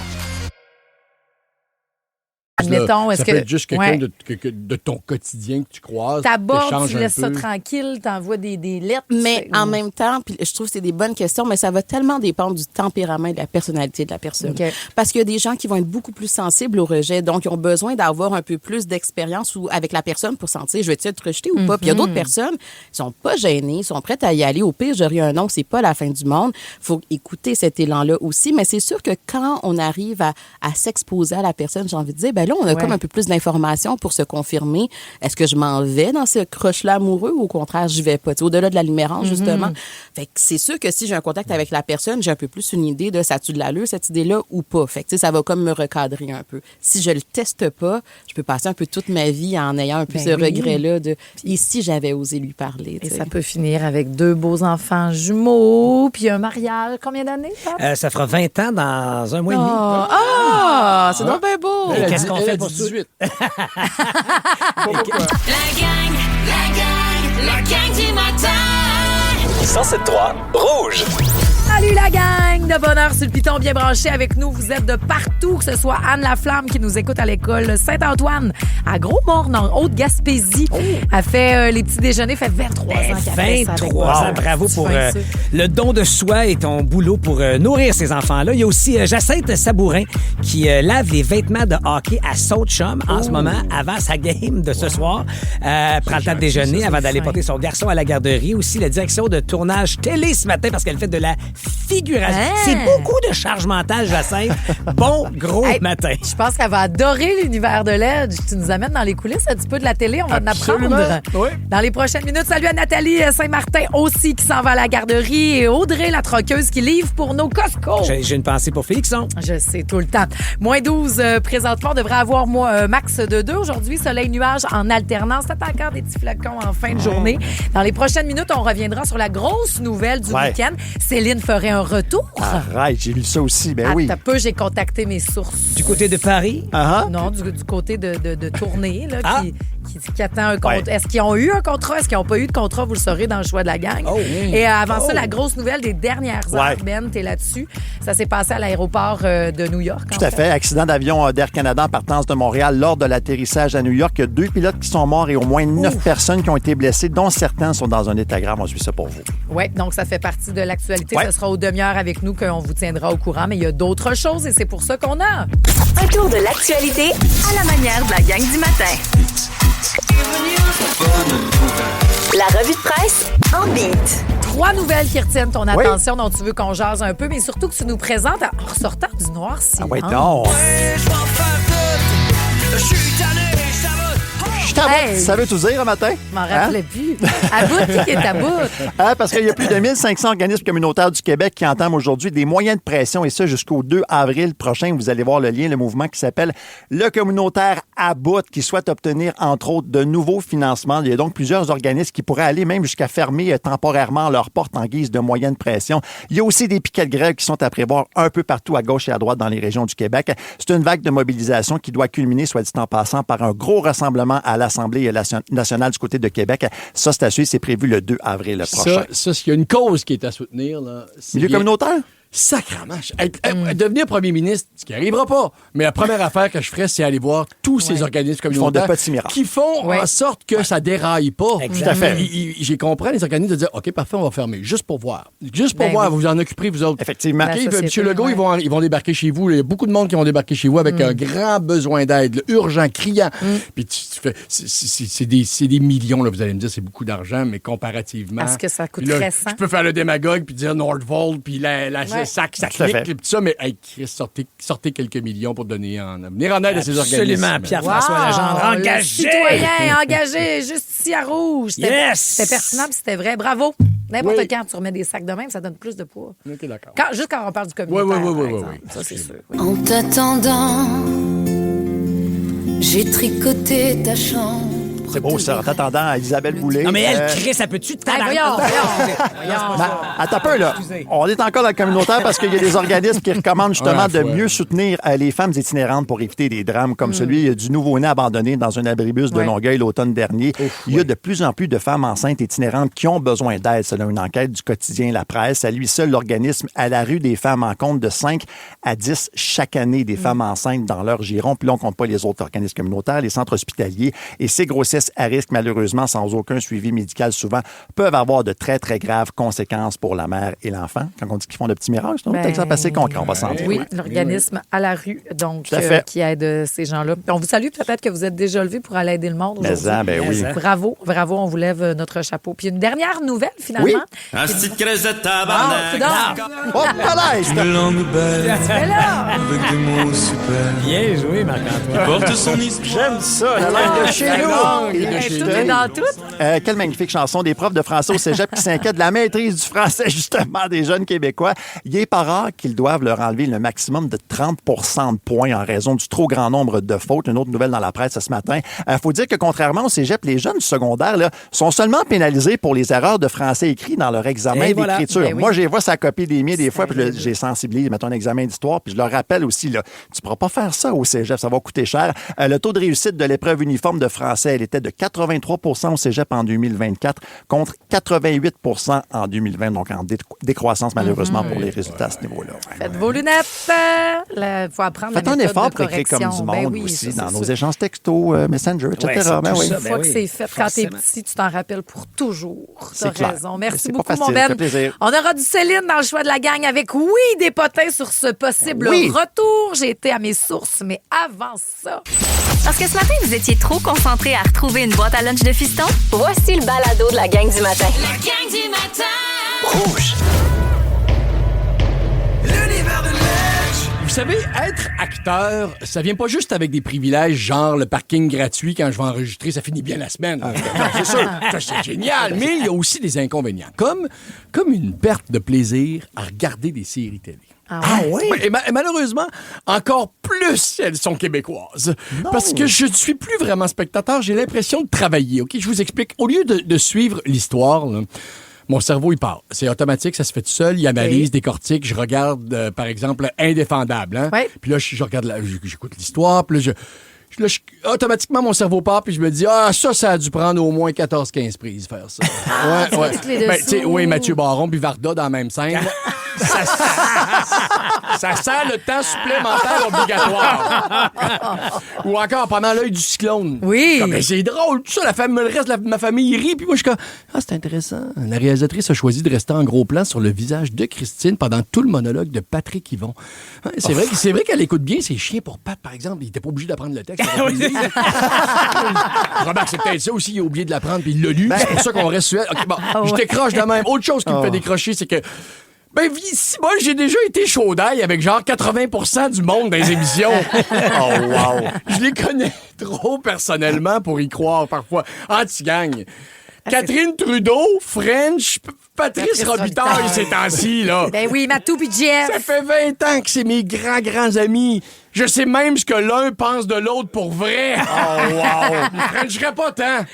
Admettons, ça peut être juste quelqu'un de ton quotidien que tu croises. T'abordes, tu laisses ça tranquille, t'envoies des lettres. Mais en même temps, puis je trouve que c'est des bonnes questions, mais ça va tellement dépendre du tempérament et de la personnalité de la personne. Okay. Parce qu'il y a des gens qui vont être beaucoup plus sensibles au rejet, donc ils ont besoin d'avoir un peu plus d'expérience avec la personne pour sentir, je vais être rejetée ou pas. Puis il y a d'autres personnes qui sont pas gênées, sont prêtes à y aller. Au pire, j'aurai un non, c'est pas la fin du monde. Faut écouter cet élan-là aussi, mais c'est sûr que quand on arrive à s'exposer à la personne, j'ai envie de dire, ben là, on a comme un peu plus d'informations pour se confirmer. Est-ce que je m'en vais dans ce croche-là amoureux ou au contraire, j'y vais pas? T'sais, au-delà de la limérance, justement. Fait que c'est sûr que si j'ai un contact avec la personne, j'ai un peu plus une idée de ça a-tu de l'allure, cette idée-là, ou pas. Fait que ça va comme me recadrer un peu. Si je le teste pas, je peux passer un peu toute ma vie en ayant un peu ce regret-là de « et si j'avais osé lui parler? » Et ça peut finir avec 2 beaux enfants jumeaux, puis un mariage. Combien d'années, ça? Ça fera 20 ans dans un mois et demi. C'est donc bien beau! Qu'est-ce qu'on fait pour 18? La gang du matin. 107.3 Rouge. Salut la gang de bonheur sur le piton bien branché avec nous. Vous êtes de partout, que ce soit Anne Laflamme qui nous écoute à l'école Saint-Antoine, à Gros-Morne, en Haute-Gaspésie. Elle fait les petits déjeuners, fait 23 ans qu'elle fait ça. 23 ans, bravo pour le don de soi et ton boulot pour nourrir ces enfants-là. Il y a aussi Jacinthe Sabourin qui lave les vêtements de hockey à Sault-Chum en ce moment, avant sa game de ce soir. Prend le temps de déjeuner avant d'aller porter son garçon à la garderie. Aussi la direction de tournage télé ce matin parce qu'elle fait de la figuration. C'est beaucoup de charge mentale, Jacinthe. Bon gros matin. Je pense qu'elle va adorer l'univers de l'Edge. Tu nous amènes dans les coulisses un petit peu de la télé. On va en apprendre dans les prochaines minutes. Salut à Nathalie Saint-Martin aussi qui s'en va à la garderie et Audrey, la troqueuse, qui livre pour nos Costco. J'ai une pensée pour Félixon. Je sais, tout le temps. Moins 12 présentement. On devrait avoir max de 2 aujourd'hui. Soleil, nuage en alternance. C'est encore des petits flacons en fin de journée. Dans les prochaines minutes, on reviendra sur la grosse nouvelle du week-end. Céline Forêt aurait un retour. Arrête, j'ai lu ça aussi, ben oui. Attends peu, j'ai contacté mes sources. Du côté de Paris? Non, du côté de tournée, là, qui attend un contrat. Ouais. Est-ce qu'ils ont eu un contrat? Est-ce qu'ils n'ont pas eu de contrat? Vous le saurez dans le choix de la gang. Et avant ça, la grosse nouvelle des dernières heures, Ben, t'es là-dessus. Ça s'est passé à l'aéroport de New York. Tout à fait. Accident d'avion d'Air Canada en partance de Montréal lors de l'atterrissage à New York. Il y a 2 pilotes qui sont morts et au moins 9 personnes qui ont été blessées, dont certains sont dans un état grave. On suit ça pour vous. Oui, donc ça fait partie de l'actualité. Ce sera aux demi-heures avec nous qu'on vous tiendra au courant. Mais il y a d'autres choses et c'est pour ça qu'on a un tour de l'actualité à la manière de la gang du matin. La revue de presse en beat. 3 nouvelles qui retiennent ton attention dont tu veux qu'on jase un peu, mais surtout que tu nous présentes en ressortant du noir silence. Ah ouais, non. Je suis tanné, ça veut tout dire un matin? Je m'en rappelais plus. À bout, qui est à bout? Parce qu'il y a plus de 1500 organismes communautaires du Québec qui entament aujourd'hui des moyens de pression, et ça jusqu'au 2 avril prochain. Vous allez voir le lien, le mouvement qui s'appelle le communautaire à bout, qui souhaite obtenir, entre autres, de nouveaux financements. Il y a donc plusieurs organismes qui pourraient aller même jusqu'à fermer temporairement leurs portes en guise de moyens de pression. Il y a aussi des piquets de grève qui sont à prévoir un peu partout à gauche et à droite dans les régions du Québec. C'est une vague de mobilisation qui doit culminer, soit dit en passant, par un gros rassemblement à l'Assemblée nationale du côté de Québec. Ça, c'est à suivre, c'est prévu le 2 avril prochain. Ça, s'il y a une cause qui est à soutenir, là, milieu communautaire? Sacrement. Devenir premier ministre, ce qui n'arrivera pas. Mais la première affaire que je ferais, c'est aller voir tous ces organismes communautaires qui font en sorte que ça déraille pas. Tout à fait. J'ai compris les organismes de dire, OK, parfait, on va fermer. Juste pour voir. Juste pour voir. Vous en occuperez, vous autres. Effectivement. Monsieur Legault, ils vont débarquer chez vous. Il y a beaucoup de monde qui vont débarquer chez vous avec un grand besoin d'aide, urgent, criant. Puis tu fais, c'est des millions, là, vous allez me dire, c'est beaucoup d'argent, mais comparativement. Parce que ça coûte très Je peux faire le démagogue puis dire Nordvolt, puis ça clique, tout ça, mais sortez quelques millions pour venir en aide à ces organismes. Absolument, Pierre-François Legendre, engagé! Citoyen, engagé, juste ici à Rouge. C'était pertinent, puis c'était vrai. Bravo! N'importe quand tu remets des sacs de même, ça donne plus de poids. OK, d'accord. Juste quand on parle du communautaire, oui. Ça, c'est sûr. En t'attendant, j'ai tricoté ta chambre. C'est beau, ça. En t'attendant à Isabelle Boulay. Non, mais elle, Chris, ça peut-tu te voyons. Attends un peu, là. On est encore dans le communautaire parce qu'il y a des organismes qui recommandent justement de mieux soutenir les femmes itinérantes pour éviter des drames comme celui du nouveau-né abandonné dans un abribus de Longueuil l'automne dernier. Il y a de plus en plus de femmes enceintes itinérantes qui ont besoin d'aide, selon une enquête du quotidien La Presse. À lui seul, l'organisme À la rue des femmes en compte de 5 à 10 chaque année des femmes enceintes dans leur giron. Puis là, on ne compte pas les autres organismes communautaires, les centres hospitaliers. Et ces grossesses à risque, malheureusement, sans aucun suivi médical, souvent, peuvent avoir de très, très graves conséquences pour la mère et l'enfant. Quand on dit qu'ils font de petits miracles, c'est un autre exemple assez concret, on va s'en dire. Oui, l'organisme À la rue, donc, qui aide ces gens-là. On vous salue, peut-être que vous êtes déjà levé pour aller aider le monde aujourd'hui. Oui. Bravo, on vous lève notre chapeau. Puis une dernière nouvelle, finalement. Oui. Un petit crèche de tabarnak. Oh, malaise! Une langue belle. Avec des mots super. Bien joué, Marc-Antoine. Porte son histoire. J'aime ça, la langue de chez nous. Tout est dans tout. Quelle magnifique chanson des profs de français au cégep qui s'inquiètent de la maîtrise du français, justement, des jeunes Québécois. Il n'est pas rare qu'ils doivent leur enlever le maximum de 30 % de points en raison du trop grand nombre de fautes. Une autre nouvelle dans la presse ce matin. Il faut dire que contrairement au cégep, les jeunes du secondaire là, sont seulement pénalisés pour les erreurs de français écrit dans leur examen d'écriture. Ben oui. Moi, j'ai vois sa copie des miens des fois, puis j'ai sensibilisé, mettons, un examen d'histoire, puis je leur rappelle aussi, là, tu ne pourras pas faire ça au cégep, ça va coûter cher. Le taux de réussite de l'épreuve uniforme de français, elle était de 83 % au cégep en 2024 contre 88 % en 2020, donc en décroissance malheureusement pour les résultats à ce niveau-là. Faites vos lunettes. Il faut apprendre Faites la méthode un effort de pour écrire comme du monde aussi, dans nos échanges textos, Messenger, etc. Une fois que c'est fait, quand t'es petit, tu t'en rappelles pour toujours. T'as raison. Merci beaucoup, mon Ben. On aura du Céline dans le choix de la gang avec, des potins sur ce possible retour. J'ai été à mes sources, mais avant ça... Parce que ce matin, vous étiez trop concentrés à retrouver une boîte à lunch de fiston? Voici le balado de la gang du matin. La gang du matin! Rouge. L'univers de Ledge. Vous savez, être acteur, ça vient pas juste avec des privilèges, genre le parking gratuit quand je vais enregistrer, ça finit bien la semaine. C'est sûr, ça, c'est génial. Mais il y a aussi des inconvénients, comme une perte de plaisir à regarder des séries télé. Ah oui? Et malheureusement, encore plus si elles sont québécoises. Non. Parce que je ne suis plus vraiment spectateur, j'ai l'impression de travailler. OK, je vous explique. Au lieu de suivre l'histoire, là, mon cerveau, il part. C'est automatique, ça se fait tout seul. Il analyse, décortique. Je regarde, par exemple, Indéfendable. Hein? Ouais. Puis là, je regarde, j'écoute l'histoire. Puis là, automatiquement, mon cerveau part, puis je me dis, ça a dû prendre au moins 14-15 prises, faire ça. Ouais. Ben, tu sais, oui, Mathieu Baron puis Varda dans la même scène. Ça sent le temps supplémentaire obligatoire. Ou encore pendant l'œil du cyclone. Oui. Comme, c'est drôle, tout ça, le reste de ma famille rit, puis moi, je suis comme, c'est intéressant. La réalisatrice a choisi de rester en gros plan sur le visage de Christine pendant tout le monologue de Patrick Yvon. Hein, c'est vrai qu'elle écoute bien ses chiens pour Pat, par exemple. Il était pas obligé d'apprendre le texte. Remarque, c'est peut-être ça aussi, il a oublié de l'apprendre, puis il l'a lu. C'est pour ça qu'on reste sur elle. Okay, bon, je décroche de même. Autre chose qui me fait décrocher, c'est que moi, j'ai déjà été chaud d'ail avec genre 80% du monde dans les émissions. Wow! Je les connais trop personnellement pour y croire parfois. Anti-gang. Catherine Trudeau, French, Patrice Robitaille ces temps-ci, là. Ben oui, Matou puis Jeff. Ça fait 20 ans que c'est mes grands amis. Je sais même ce que l'un pense de l'autre pour vrai. Oh, wow! Je Frencherais pas tant.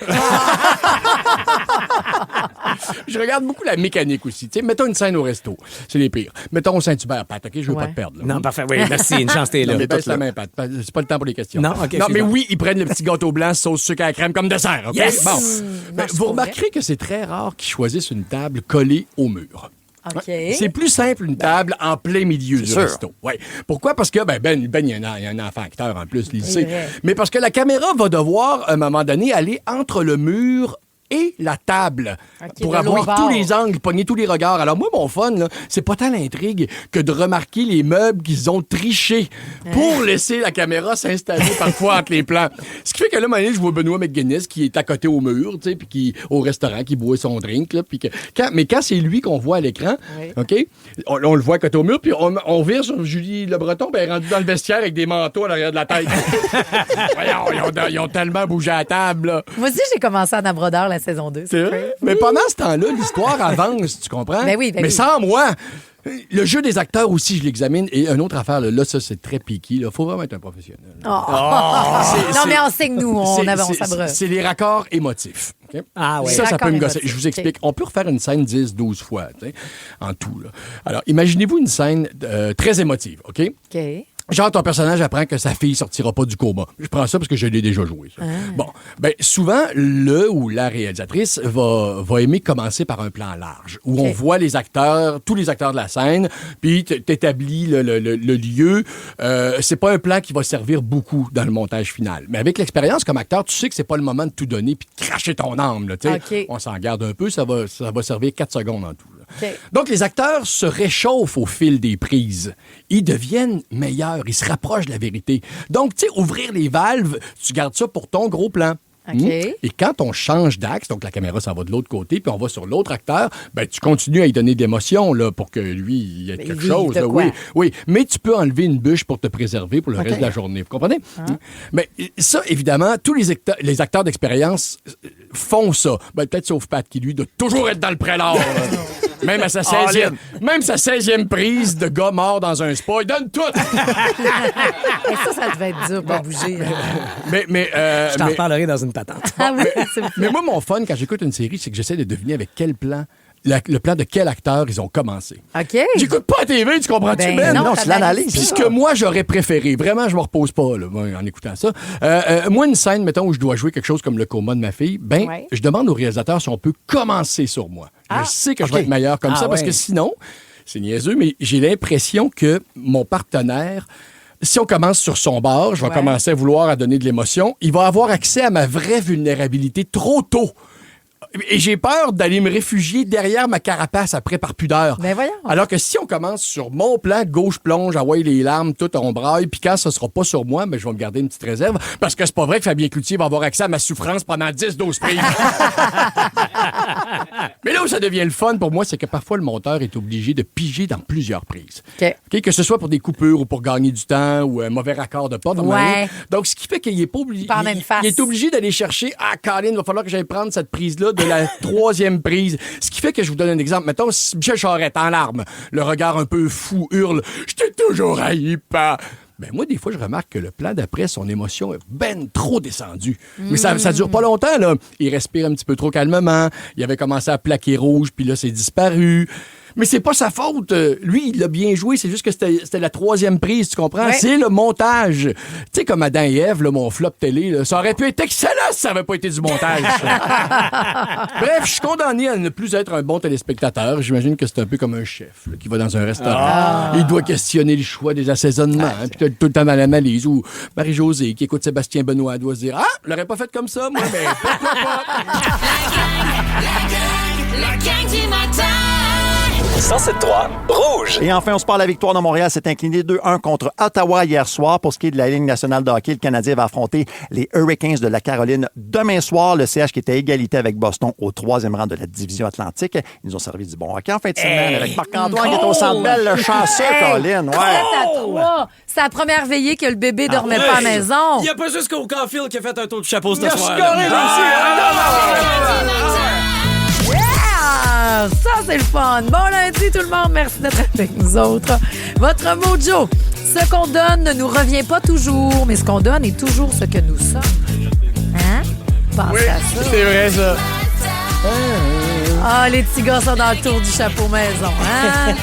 Je regarde beaucoup la mécanique aussi. T'sais, mettons une scène au resto. C'est les pires. Mettons au Saint-Hubert, Pat, OK? Je veux pas te perdre. Là. Non, parfait. Oui, merci. Une chance, t'es là. Non, mais baisse la main, Pat. C'est pas le temps pour les questions. Non, OK. Non, mais oui, ils prennent le petit gâteau blanc, sauce sucre à la crème comme dessert, OK? Yes! Bon. Vous remarquerez que c'est très rare qu'ils choisissent une table collée au mur. Okay. C'est plus simple une table en plein milieu du resto. Ouais. Pourquoi? Parce que Ben, il y a un enfant acteur en plus, il le sait. Mais parce que la caméra va devoir, à un moment donné, aller entre le mur et la table pour avoir tous les angles, pogner tous les regards. Alors moi, mon fun, là, c'est pas tant l'intrigue que de remarquer les meubles qu'ils ont trichés pour laisser la caméra s'installer parfois entre les plans. Ce qui fait que là, à un moment donné, je vois Benoît McGuinness qui est à côté au mur, tu sais, puis qui au restaurant, qui boit son drink, là, puis quand c'est lui qu'on voit à l'écran, OK, on le voit à côté au mur, puis on vire sur Julie Le Breton, ben rendu dans le vestiaire avec des manteaux à l'arrière de la tête. Voyons, ils ont tellement bougé à la table, là. Moi aussi, j'ai commencé en abrodeur la saison 2. C'est vrai? Mais pendant ce temps-là, l'histoire avance, tu comprends? Ben oui, mais sans moi. Le jeu des acteurs aussi, je l'examine. Et une autre affaire, là ça, c'est très piqué. Il faut vraiment être un professionnel. Non, mais on sait que nous, on avance à bras. C'est les raccords émotifs. Okay? Ah oui. Ça peut me gosser. Je vous explique. On peut refaire une scène 10-12 fois, en tout. Là. Alors, imaginez-vous une scène très émotive, OK? OK. Genre, ton personnage apprend que sa fille sortira pas du coma. Je prends ça parce que je l'ai déjà joué. Ça. Bon, souvent, le ou la réalisatrice va aimer commencer par un plan large, où on voit les acteurs, tous les acteurs de la scène, puis t'établis le lieu. C'est pas un plan qui va servir beaucoup dans le montage final. Mais avec l'expérience comme acteur, tu sais que c'est pas le moment de tout donner puis de cracher ton âme. Là, On s'en garde un peu, ça va servir 4 secondes en tout. Donc, les acteurs se réchauffent au fil des prises. Ils deviennent meilleurs. Ils se rapprochent de la vérité. Donc, tu sais, ouvrir les valves, tu gardes ça pour ton gros plan. Okay. Et quand on change d'axe, donc la caméra s'en va de l'autre côté, puis on va sur l'autre acteur, tu continues à y donner de l'émotion là, pour que lui, il y ait quelque chose. Là, oui. Mais tu peux enlever une bûche pour te préserver pour le reste de la journée. Vous comprenez? Mais ça, évidemment, tous les acteurs d'expérience font ça. Peut-être sauf Pat, qui, lui, doit toujours être dans le prélat. Même à sa 16e prise de gars mort dans un spa, il donne tout! Ça devait être dur pour bouger. Je t'en reparlerai dans une patente. Mais moi, mon fun, quand j'écoute une série, c'est que j'essaie de deviner avec quel plan, le plan de quel acteur ils ont commencé. OK. J'écoute pas la TV, tu comprends-tu, Ben? Non, c'est l'analyse. Puis ce que moi, j'aurais préféré, vraiment, je me repose pas là, en écoutant ça. Moi, une scène, mettons, où je dois jouer quelque chose comme le coma de ma fille, je demande au réalisateur si on peut commencer sur moi. Je sais que je vais être meilleur comme ça, parce que sinon, c'est niaiseux, mais j'ai l'impression que mon partenaire... Si on commence sur son bord, je vais commencer à vouloir donner de l'émotion. Il va avoir accès à ma vraie vulnérabilité trop tôt. Et j'ai peur d'aller me réfugier derrière ma carapace après par pudeur. Ben voyons. Alors que si on commence sur mon plan, gauche plonge, envoie les larmes, tout on braille, puis quand ce sera pas sur moi, je vais me garder une petite réserve, parce que c'est pas vrai que Fabien Cloutier va avoir accès à ma souffrance pendant 10-12 prises. Mais là où ça devient le fun pour moi, c'est que parfois le monteur est obligé de piger dans plusieurs prises. OK? Que ce soit pour des coupures ou pour gagner du temps ou un mauvais raccord de pas. Donc, ce qui fait qu'il est pas obligé. Il est obligé d'aller chercher, Colin, il va falloir que j'aille prendre cette prise-là de la 3e prise. Ce qui fait que je vous donne un exemple. Mettons, si Michel Charette, en larmes, le regard un peu fou, hurle « Je t'ai toujours haï, pas. » Ben moi, des fois, je remarque que le plan d'après, son émotion est ben trop descendue. Mais ça dure pas longtemps, là. Il respire un petit peu trop calmement. Il avait commencé à plaquer rouge, puis là, c'est disparu. Mais c'est pas sa faute. Lui, il l'a bien joué. C'est juste que c'était la 3e prise, tu comprends? Ouais. C'est le montage. Tu sais, comme Adam et Ève, là, mon flop télé, là, ça aurait pu être excellent si ça avait pas été du montage. Bref, je suis condamné à ne plus être un bon téléspectateur. J'imagine que c'est un peu comme un chef là, qui va dans un restaurant. Il doit questionner le choix des assaisonnements. Puis t'as tout le temps dans la malise. Ou Marie-Josée qui écoute Sébastien Benoît doit se dire « Ah, je l'aurais pas fait comme ça, moi, mais pourquoi pas? » La gang du matin. 107.3 Rouge. Et enfin, on se parle, la victoire de Montréal s'est inclinée 2-1 contre Ottawa hier soir. Pour ce qui est de la Ligue nationale de hockey, le Canadien va affronter les Hurricanes de la Caroline demain soir. Le CH qui était à égalité avec Boston au 3e rang de la division Atlantique. Ils nous ont servi du bon hockey en fin de semaine avec Marc-Antoine qui est au Centre Bell, le chanceux, Colin. Ouais. C'est la première veillée que le bébé dormait pas à la maison. Il n'y a pas juste qu'au Caulfield qui a fait un tour de chapeau ce soir. Ça, c'est le fun. Bon lundi, tout le monde. Merci d'être avec nous autres. Votre mojo. Ce qu'on donne ne nous revient pas toujours, mais ce qu'on donne est toujours ce que nous sommes. Hein? Pensez à ça. C'est vrai, ça. Ah, les petits gars sont dans le tour du chapeau maison. Hein?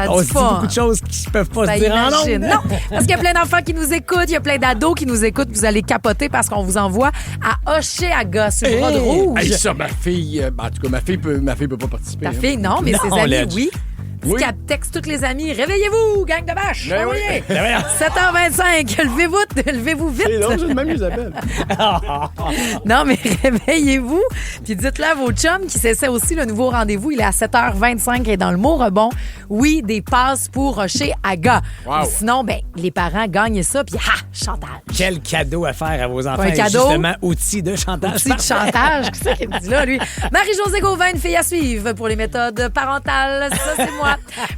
On dit beaucoup de choses qui ne peuvent pas se dire en ondes. Non, parce qu'il y a plein d'enfants qui nous écoutent, il y a plein d'ados qui nous écoutent. Vous allez capoter parce qu'on vous envoie à Oshéaga sur le Rod Rouge. Hey, ça, ma fille, en tout cas, ma fille peut pas participer. Ta fille, non, mais ses amis, oui. Oui. Qu'elle texte tous les amis. Réveillez-vous, gang de bâches. 7h25. Levez-vous vite. C'est long, j'ai même Isabelle. Non, mais réveillez-vous. Puis dites-le à vos chums qui s'essaient aussi le nouveau rendez-vous. Il est à 7h25 et dans le mot rebond, oui, des passes pour Oshéaga. Wow. Sinon, les parents gagnent ça. Puis, chantage. Quel cadeau à faire à vos enfants. Un cadeau. Justement, outil de chantage. Outil de chantage. Qu'est-ce qu'il me dit là, lui? Marie-Josée Gauvin, une fille à suivre pour les méthodes parentales. Ça, c'est moi.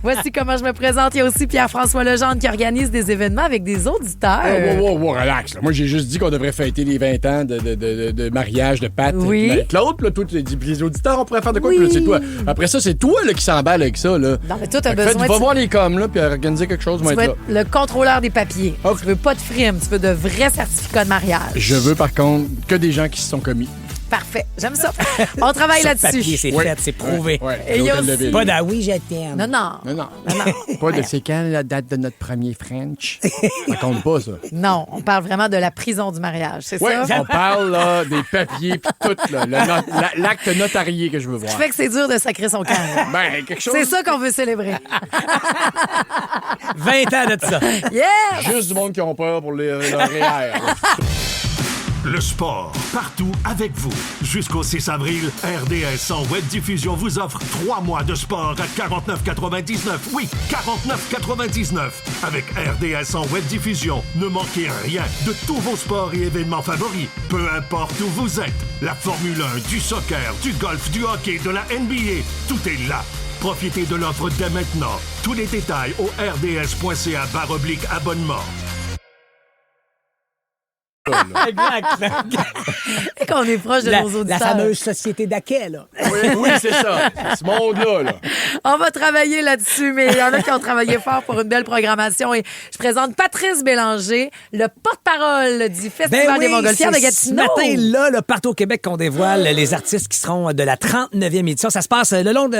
Voici comment je me présente. Il y a aussi Pierre-François Legendre qui organise des événements avec des auditeurs. Relax. Là. Moi, j'ai juste dit qu'on devrait fêter les 20 ans de mariage de Pat et Claude. Là, toi, les auditeurs, on pourrait faire de quoi? Puis là, c'est toi. Après ça, c'est toi là, qui s'emballe avec ça. Là. Non, mais toi, t'as besoin va voir les coms, là, puis organiser quelque chose. Tu veux être le contrôleur des papiers. Okay. Tu veux pas de frime. Tu veux de vrais certificats de mariage. Je veux, par contre, que des gens qui se sont commis. Parfait. J'aime ça. On travaille là-dessus. Papier, c'est fait, c'est prouvé. Et aussi... Pas de oui, je t'aime. Non. Pas de c'est quand la date de notre premier French. Ça compte pas, ça. Non, on parle vraiment de la prison du mariage, c'est ça? On parle là, des papiers puis tout, l'acte notarié que je veux voir. Ce qui fait que c'est dur de sacrer son camp. Quelque chose. C'est ça qu'on veut célébrer. 20 ans de ça. Yeah! Juste du monde qui ont peur pour leur REER. Le sport, partout avec vous. Jusqu'au 6 avril, RDS sans web diffusion vous offre 3 mois de sport à 49,99. Oui, 49,99. Avec RDS sans web diffusion, ne manquez rien de tous vos sports et événements favoris. Peu importe où vous êtes. La Formule 1, du soccer, du golf, du hockey, de la NBA, tout est là. Profitez de l'offre dès maintenant. Tous les détails au rds.ca/abonnement. Exact. Et qu'on est proche de nos auditeurs. La fameuse société d'Aquet, là. Oui, c'est ça. Ce monde-là. Là. On va travailler là-dessus, mais il y en a qui ont travaillé fort pour une belle programmation. Et je présente Patrice Bélanger, le porte-parole du Festival des Montgolfières de Gatineau. Ce matin-là, partout au Québec, qu'on dévoile les artistes qui seront de la 39e édition. Ça se passe le long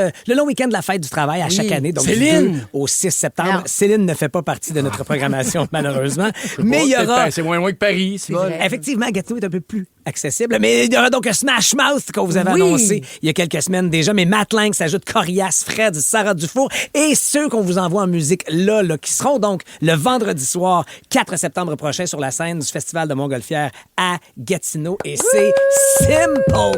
week-end de la fête du travail à chaque année. Donc, Céline! Du 2 au 6 septembre. Non. Céline ne fait pas partie de notre programmation, malheureusement. Mais il y aura... C'est moins que Paris. Effectivement, Gatineau est un peu plus accessible. Mais il y aura donc un Smash Mouth qu'on vous avait annoncé il y a quelques semaines déjà. Mais Matt Lang s'ajoute Corias, Fred, Sarah Dufour et ceux qu'on vous envoie en musique là, qui seront donc le vendredi soir, 4 septembre prochain, sur la scène du Festival de Montgolfière à Gatineau. Et c'est Simple Plan!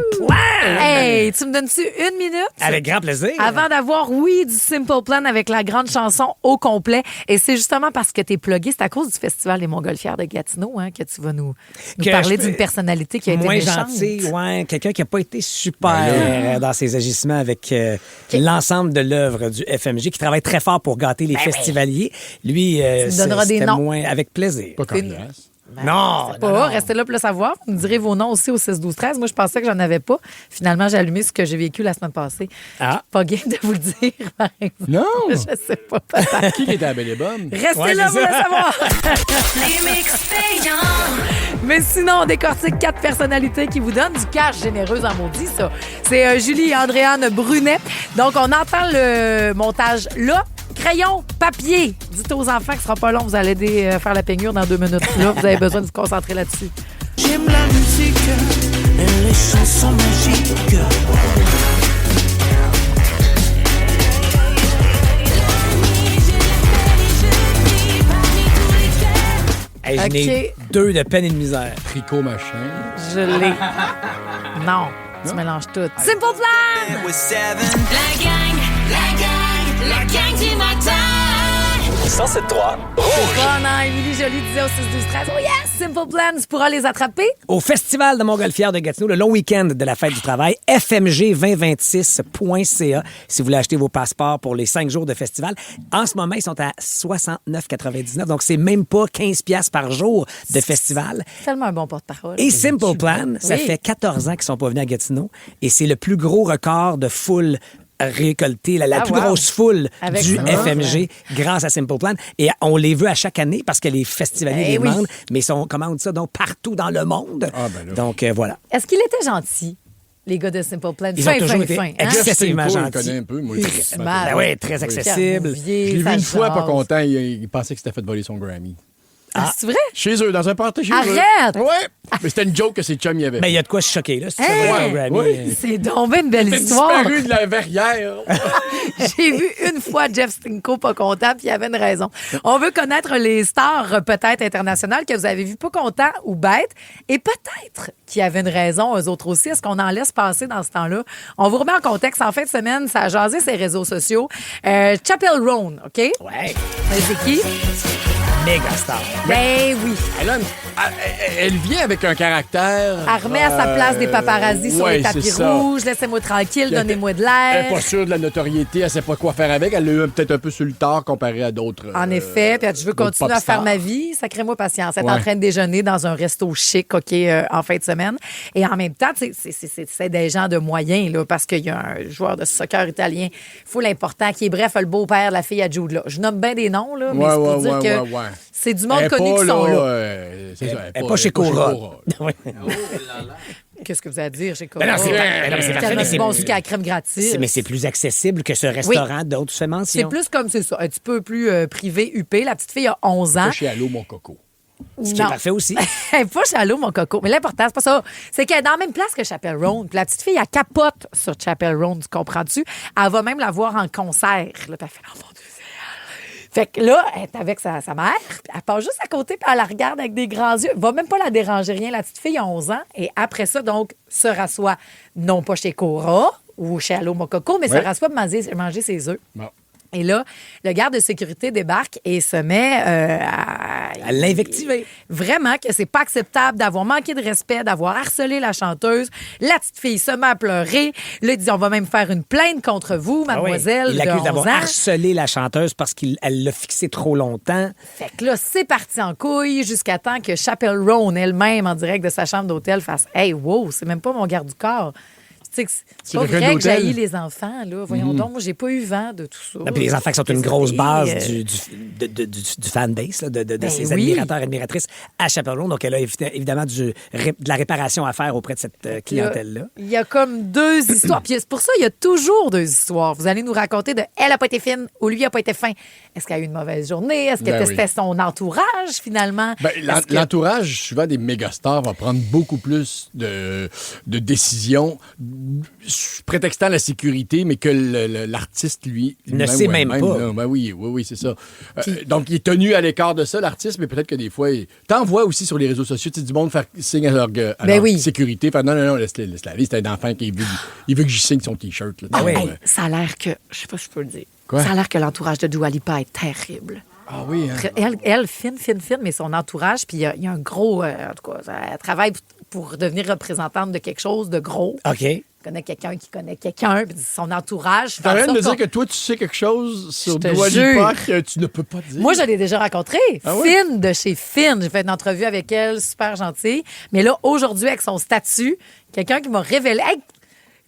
Hey, tu me donnes-tu une minute? Avec grand plaisir. Avant d'avoir, du Simple Plan avec la grande chanson au complet. Et c'est justement parce que t'es plugué, c'est à cause du Festival des Montgolfières de Gatineau que tu vas nous parler d'une personnalité qui a été méchante. Moins gentil, quelqu'un qui n'a pas été super dans ses agissements avec l'ensemble de l'œuvre du FMJ, qui travaille très fort pour gâter les festivaliers. Lui, tu me donneras des noms. Avec plaisir. Pas Corias. Non, je sais pas. Restez là pour le savoir. Vous me direz vos noms aussi au 6-12-13. Moi, je pensais que j'en avais pas. Finalement, j'ai allumé ce que j'ai vécu la semaine passée. Pas game de vous le dire, par exemple. Non! Je sais pas. Qui était à Belle et Bonne? Restez là pour le savoir. Les mix payants. Mais sinon, on décortique 4 personnalités qui vous donnent du cash généreux en maudit, ça. C'est Julie et Andréane Brunet. Donc, on entend le montage là. Crayon, papier. Dites aux enfants que ce sera pas long. Vous allez aider faire la peignure dans 2 minutes. Là, vous avez besoin de vous concentrer là-dessus. J'aime la musique et les chansons magiques. Hey, je n'ai 2 de peine et de misère. Tricot machin. Je l'ai. Non, tu mélanges tout. Simple Plan! La gang du matin. 107.3 C'est fun, hein? Émilie Jolie disait au 6-12-13. Oh yes! Simple Plan, tu pourras les attraper. Au Festival de Montgolfière de Gatineau, le long week-end de la Fête du Travail, fmg2026.ca, si vous voulez acheter vos passeports pour les 5 jours de festival. En ce moment, ils sont à 69,99 $. Donc, c'est même pas 15$ par jour de festival. C'est tellement un bon porte-parole. Et Simple Plan, ça fait 14 ans qu'ils sont pas venus à Gatineau. Et c'est le plus gros record de foule récolter la plus grosse foule avec du FMG grâce à Simple Plan. Et on les veut à chaque année parce que les festivaliers les demandent, mais ils sont, comment on dit ça, donc partout dans le monde. Donc, voilà. Est-ce qu'il était gentil, les gars de Simple Plan? Ils ont toujours été excessivement gentils. Je connais un peu, moi. Ben oui, très accessible. Je l'ai vu une fois, pas content. Il pensait que c'était fait voler son Grammy. Ah, c'est vrai? Chez eux, dans un party chez eux. Arrête! Ouais. Mais c'était une joke que ses chums y avaient. Ben, il y a de quoi se choquer, là. Si c'est donc une belle histoire. Disparu de la verrière. J'ai vu une fois Jeff Stinko pas content, puis il avait une raison. On veut connaître les stars, peut-être internationales, que vous avez vu pas contents ou bêtes, et peut-être qu'ils avaient une raison, eux autres aussi. Est-ce qu'on en laisse passer dans ce temps-là? On vous remet en contexte. En fin de semaine, ça a jasé ses réseaux sociaux. Chappell Roan, OK? Ouais. C'est qui? Méga star. Ben oui. Elle vient avec un caractère. Elle remet à sa place des paparazzis sur les tapis rouges. Laissez-moi tranquille, donnez-moi de l'air. Elle n'est pas sûre de la notoriété, elle ne sait pas quoi faire avec. Elle l'a eu peut-être un peu sur le tard comparé à d'autres. En effet, puis je veux continuer à faire ma vie. Sacrez-moi patience. Elle est en train de déjeuner dans un resto chic, OK, en fin de semaine. Et en même temps, c'est des gens de moyens, là, parce qu'il y a un joueur de soccer italien, full important, qui est bref, le beau-père de la fille à Jude, là. Je nomme bien des noms, là, mais c'est pour dire que c'est du monde connu qui sont là. C'est ça, elle n'est pas chez Cora. Qu'est-ce que vous avez à dire chez Cora? Ben non, c'est tellement bon sucre à la crème gratis. Mais c'est plus accessible que ce restaurant dont tu fais mention. C'est plus comme c'est ça, un petit peu plus privé, huppé. La petite fille a 11 ans. Pas chez Allô, mon coco. Ce qui est parfait aussi. Elle n'est pas chez Allô, mon coco. Mais l'important, c'est pas ça. C'est qu'elle est dans la même place que Chappell Roan. Puis la petite fille, elle capote sur Chappell Roan, tu comprends-tu? Elle va même la voir en concert. Là, puis elle fait, oh mon Dieu. Fait que là, elle est avec sa mère, elle passe juste à côté, puis elle la regarde avec des grands yeux. Va même pas la déranger rien. La petite fille a 11 ans, et après ça, donc, se rassoit, non pas chez Cora ou chez Allô Mon Coco, mais se rassoit pour manger ses œufs. Bon. Et là, le garde de sécurité débarque et se met à l'invectiver. Vraiment que c'est pas acceptable d'avoir manqué de respect, d'avoir harcelé la chanteuse. La petite fille se met à pleurer. Là, il dit, on va même faire une plainte contre vous, mademoiselle. Il l'accuse d'avoir harcelé la chanteuse parce qu'elle l'a fixée trop longtemps. Fait que là, c'est parti en couille jusqu'à temps que Chappell Roan elle-même, en direct de sa chambre d'hôtel, fasse « Hey, wow, c'est même pas mon garde du corps. » C'est pas vrai que j'haïs les enfants, là. Voyons donc, moi, j'ai pas eu vent de tout ça. Et puis les enfants qui sont une grosse base du fanbase, là, de ses admirateurs et admiratrices à Chappell Roan. Donc, elle a évidemment de la réparation à faire auprès de cette clientèle-là. Il y a comme 2 histoires. Puis c'est pour ça, il y a toujours 2 histoires. Vous allez nous raconter de elle a pas été fine ou lui a pas été fin. Est-ce qu'elle a eu une mauvaise journée? Est-ce que c'était son entourage, finalement? L'entourage, souvent, des mégastars va prendre beaucoup plus de décisions prétextant la sécurité, mais que l'artiste, lui... ne sait même pas. Ben oui, c'est ça. Donc, il est tenu à l'écart de ça, l'artiste, mais peut-être que des fois... T'en vois aussi sur les réseaux sociaux, du monde faire signe à leur sécurité. Faire, non, laisse-la vie, c'est un enfant qui veut que j'y signe son T-shirt. Ça a l'air que... Je sais pas si je peux le dire. Quoi? Ça a l'air que l'entourage de Dua Lipa est terrible. Ah oui, hein? Elle, fine, mais son entourage, puis il y a un gros... en tout cas, elle travaille pour devenir représentante de quelque chose de gros. OK. connaît quelqu'un qui connaît quelqu'un, puis son entourage. T'as rien de me dire que toi, tu sais quelque chose sur Dua Lipa que tu ne peux pas dire. Moi, je l'ai déjà rencontrée. Finn de chez Finn. J'ai fait une entrevue avec elle, super gentille. Mais là, aujourd'hui, avec son statut, quelqu'un qui m'a révélé... Hey,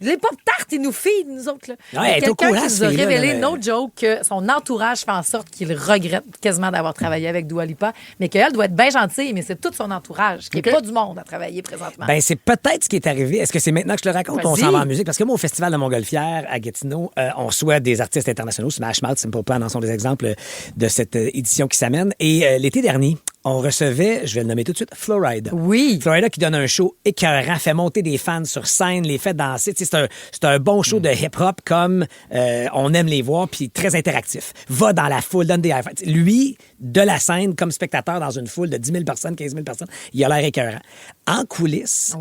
les pop tartes, ils nous feed, nous autres. Là. Ouais, quelqu'un qui nous a révélé, no joke, que son entourage fait en sorte qu'il regrette quasiment d'avoir travaillé avec Dua Lipa, mais qu'elle doit être bien gentille, mais c'est tout son entourage, qui n'est pas du monde à travailler présentement. Ben c'est peut-être ce qui est arrivé. Est-ce que c'est maintenant que je le raconte ou on s'en va en musique? Parce que moi, au Festival de Montgolfière, à Gatineau, on reçoit des artistes internationaux. Smash Mouth, Simple Plan en sont des exemples de cette édition qui s'amène. Et l'été dernier, on recevait, je vais le nommer tout de suite, Flo Rida. Oui. Flo Rida qui donne un show écœurant, fait monter des fans sur scène, les fait danser. C'est un bon show de hip-hop comme on aime les voir, puis très interactif. Va dans la foule, donne des high fives. Lui, de la scène, comme spectateur dans une foule de 10 000 personnes, 15 000 personnes, il a l'air écœurant. En coulisses,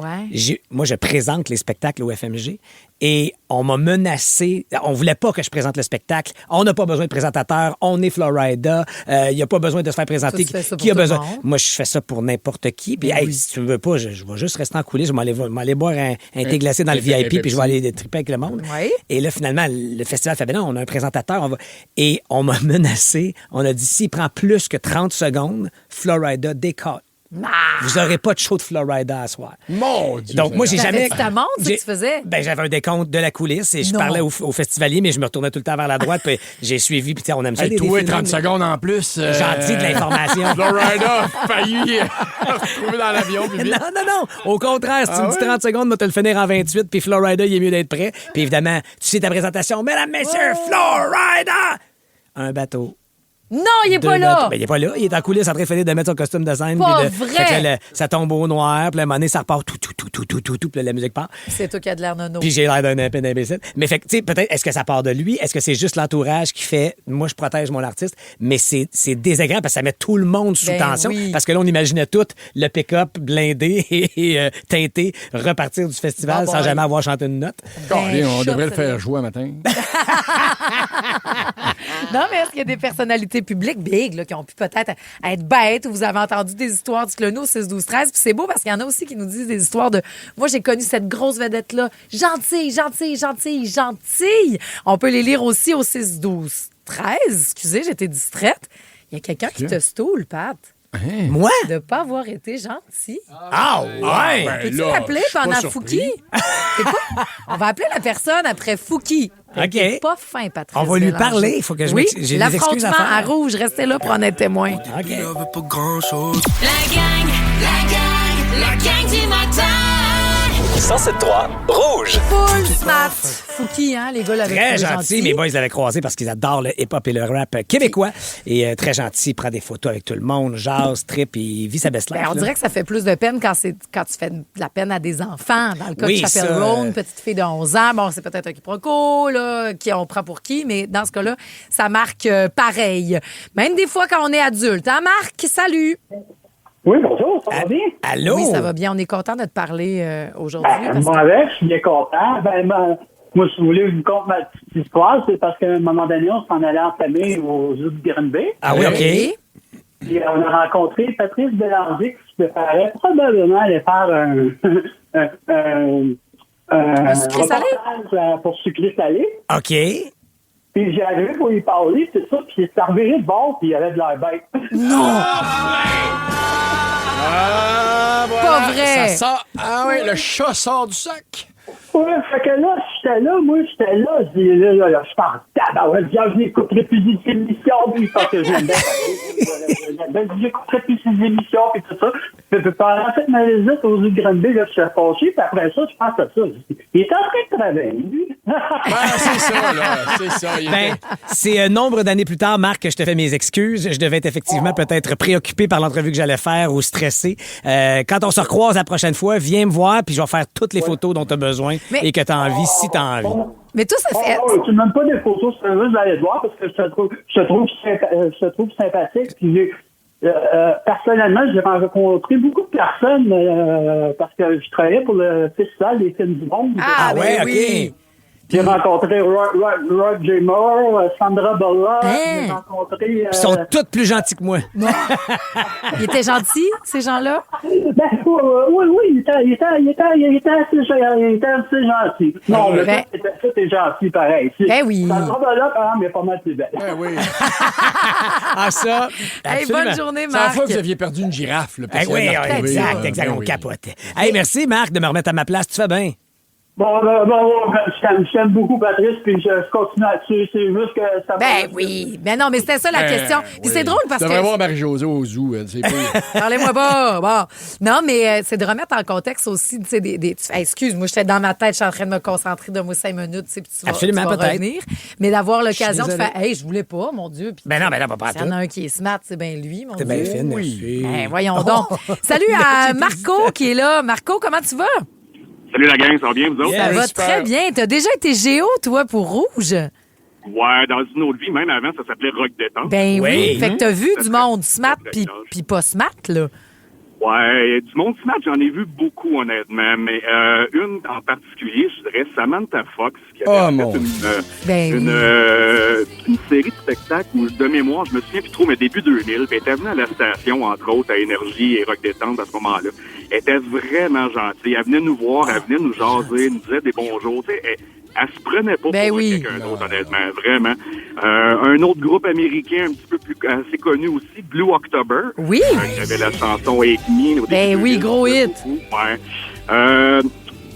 moi, je présente les spectacles au FMG et on m'a menacé. On voulait pas que je présente le spectacle. On n'a pas besoin de présentateur. On est Flo Rida. Il n'y a pas besoin de se faire présenter. Qui a besoin? Moi, je fais ça pour n'importe qui. Puis, si tu me veux pas, je vais juste rester en coulisses. Je vais aller boire un thé glacé dans le VIP, puis je vais aller triper avec le monde. Oui. Et là, finalement, le festival fait, ben non, on a un présentateur. Et on m'a menacé. On a dit, s'il prend plus que 30 secondes, Flo Rida décolle. Vous n'aurez pas de show de Flo Rida à soir. Mon Dieu! Donc, moi, j'ai jamais. C'était ta montre, ce que tu faisais? Ben, j'avais un décompte de la coulisse et je parlais au festivalier, mais je me retournais tout le temps vers la droite. Puis j'ai suivi, puis on aime ça. Hey, toi, 30 secondes en plus. Gentil de l'information. Flo Rida a failli retrouver dans l'avion. Non. Au contraire, si tu me dis 30 secondes, moi, te le finir en 28, puis Flo Rida, il est mieux d'être prêt. Puis évidemment, tu sais ta présentation. Mesdames, messieurs, Flo Rida! Un bateau. Non, il n'est pas là. Ben, il n'est pas là. Il est en coulisses en train de mettre son costume de scène. Pas vrai. Fait que là, ça tombe au noir. Puis à un moment donné, ça repart tout. Puis là, la musique part. C'est toi qui as de l'air nono. Puis j'ai l'air d'un imbécile. Mais fait que, tu sais, peut-être, est-ce que ça part de lui? Est-ce que c'est juste l'entourage qui fait, moi, je protège mon artiste? Mais c'est désagréable parce que ça met tout le monde sous tension. Oui. Parce que là, on imaginait tout le pick-up blindé et teinté repartir du festival sans jamais avoir chanté une note. On devrait le faire jouer un matin. Non, mais est-ce qu'il y a des personnalités publiques big là, qui ont pu peut-être être bêtes ou vous avez entendu des histoires du Clono 6, 12, 13? Puis c'est beau parce qu'il y en a aussi qui nous disent des histoires de moi, j'ai connu cette grosse vedette-là. Gentille. On peut les lire aussi au 6, 12, 13. Excusez, j'étais distraite. Il y a quelqu'un qui te stoule, Pat. Hein? Moi? De ne pas avoir été gentil. Ah ouais! Peux-tu l'appeler pendant Fouki? On va appeler la personne après Fouki. OK. Pas fin, Patrice. On va lui parler. Il faut que je m'excuse. J'ai des excuses à faire. À Rouge, restez là pour en être témoin. OK. La gang du matin. 107.3 Rouge. Full smart. Fouki, hein, les gars l'avaient très gentil. Mes boys l'avaient croisé parce qu'ils adorent le hip-hop et le rap québécois. Et très gentil, il prend des photos avec tout le monde, jase, trip, et vit sa best life. On dirait que ça fait plus de peine quand tu fais de la peine à des enfants. Dans le cas de Chapelle Roan, une petite fille de 11 ans, bon, c'est peut-être un quiproquo, là, qui on prend pour qui, mais dans ce cas-là, ça marque pareil. Même des fois quand on est adulte. Hein, Marc? Salut! Oui, bonjour, ça va bien? Allô? Oui, ça va bien. On est content de te parler aujourd'hui. Moi, avec, je suis bien content. Moi, si vous voulez, je vous conte ma petite histoire. C'est parce qu'à un moment donné, on s'en allait en famille aux Zoo de Granby. Ah oui, OK. Puis on a rencontré Patrice Bélanger qui se préparait probablement aller faire un sucré salé pour sucré salé. OK. Puis j'ai arrivé pour lui parler, c'est ça, puis il s'est reviré de bord, puis il avait de l'air bête. Non! Voilà. Pas vrai! Ça sort. Ah oui, le chat sort du sac. Ouais, fait que là, j'étais là, je dis, là, je pars, je n'écouterai plus des émissions, puis parce que j'écouterai plus ces émissions, puis tout ça. Puis pendant cette ma visite aux yeux de Granby, là, je suis fâché, puis après ça, je pense à ça. Il est en train de travailler, lui. C'est ça, là, c'est ça. C'est nombre d'années plus tard, Marc, que je te fais mes excuses. Je devais être effectivement peut-être préoccupé par l'entrevue que j'allais faire ou stressé. Quand on se recroise la prochaine fois, viens me voir, puis je vais faire toutes les photos dont tu as besoin. Et que tu as envie, si tu as envie. Mais tout ça fait... tu ne donnes pas des photos, c'est juste d'aller te voir parce que je te trouve sympathique. Puis personnellement, j'ai rencontré beaucoup de personnes parce que je travaillais pour le Festival des films du monde. Ah ouais, OK. J'ai rencontré Roger Moore, Sandra Bullock. J'ai rencontré... Ils sont tous plus gentils que moi. Ils étaient gentils, ces gens-là? Ben, oui, il était assez gentil. Non, mais tout est gentil pareil. Ben oui. Sandra Bullock, mais pas mal plus belle. Ben oui. Ah, ça. Hey, bonne journée, C'est la Marc. fois que vous aviez perdu une girafe. Là, Oui, exact, on capotait. Hey, merci, Marc, de me remettre à ma place. Tu fais bien. Bon, je t'aime beaucoup, Patrice, puis je continue là-dessus. C'est juste que ça... Ben oui. Ben non, mais c'était ça la question. Puis c'est drôle parce tu que... devrais voir Marie-Josée au zoo. Parlez-moi pas. Bon. Non, mais c'est de remettre en contexte aussi, tu sais, excuse-moi, j'étais dans ma tête, je suis en train de me concentrer de moi 5 minutes, tu sais, puis tu vas, absolument, tu vas peut-être. revenir. Mais d'avoir l'occasion de faire, hey, je voulais pas, mon Dieu. Puis, ben non, pas s'il y en a un qui est smart, c'est bien lui, mon Dieu. C'est bien fine, merci. Ben, voyons donc. Salut à Marco qui est là. Marco, comment tu vas? Salut la gang, ça va bien, vous autres? Ça va très bien. T'as déjà été géo, toi, pour Rouge? Ouais, dans une autre vie, même avant, ça s'appelait Rock Détente. Ben oui. Fait que t'as vu du monde smart puis pas smart, là. Ouais, du monde smart, j'en ai vu beaucoup, honnêtement. Mais une en particulier, je dirais Samantha Fox, qui avait fait une série de spectacles où, de mémoire, je me souviens plus trop, mais début 2000, puis elle était venue à la station, entre autres, à Énergie et Rock Détente à ce moment-là. Elle était vraiment gentille. Elle venait nous voir, elle venait nous jaser, nous disait des bonjours. Tu sais, elle se prenait pas pour quelqu'un d'autre, honnêtement, vraiment. Un autre groupe américain un petit peu plus assez connu aussi, Blue October. Oui. Il y avait la chanson Hate Me. Ben oui, gros hit. Ouais.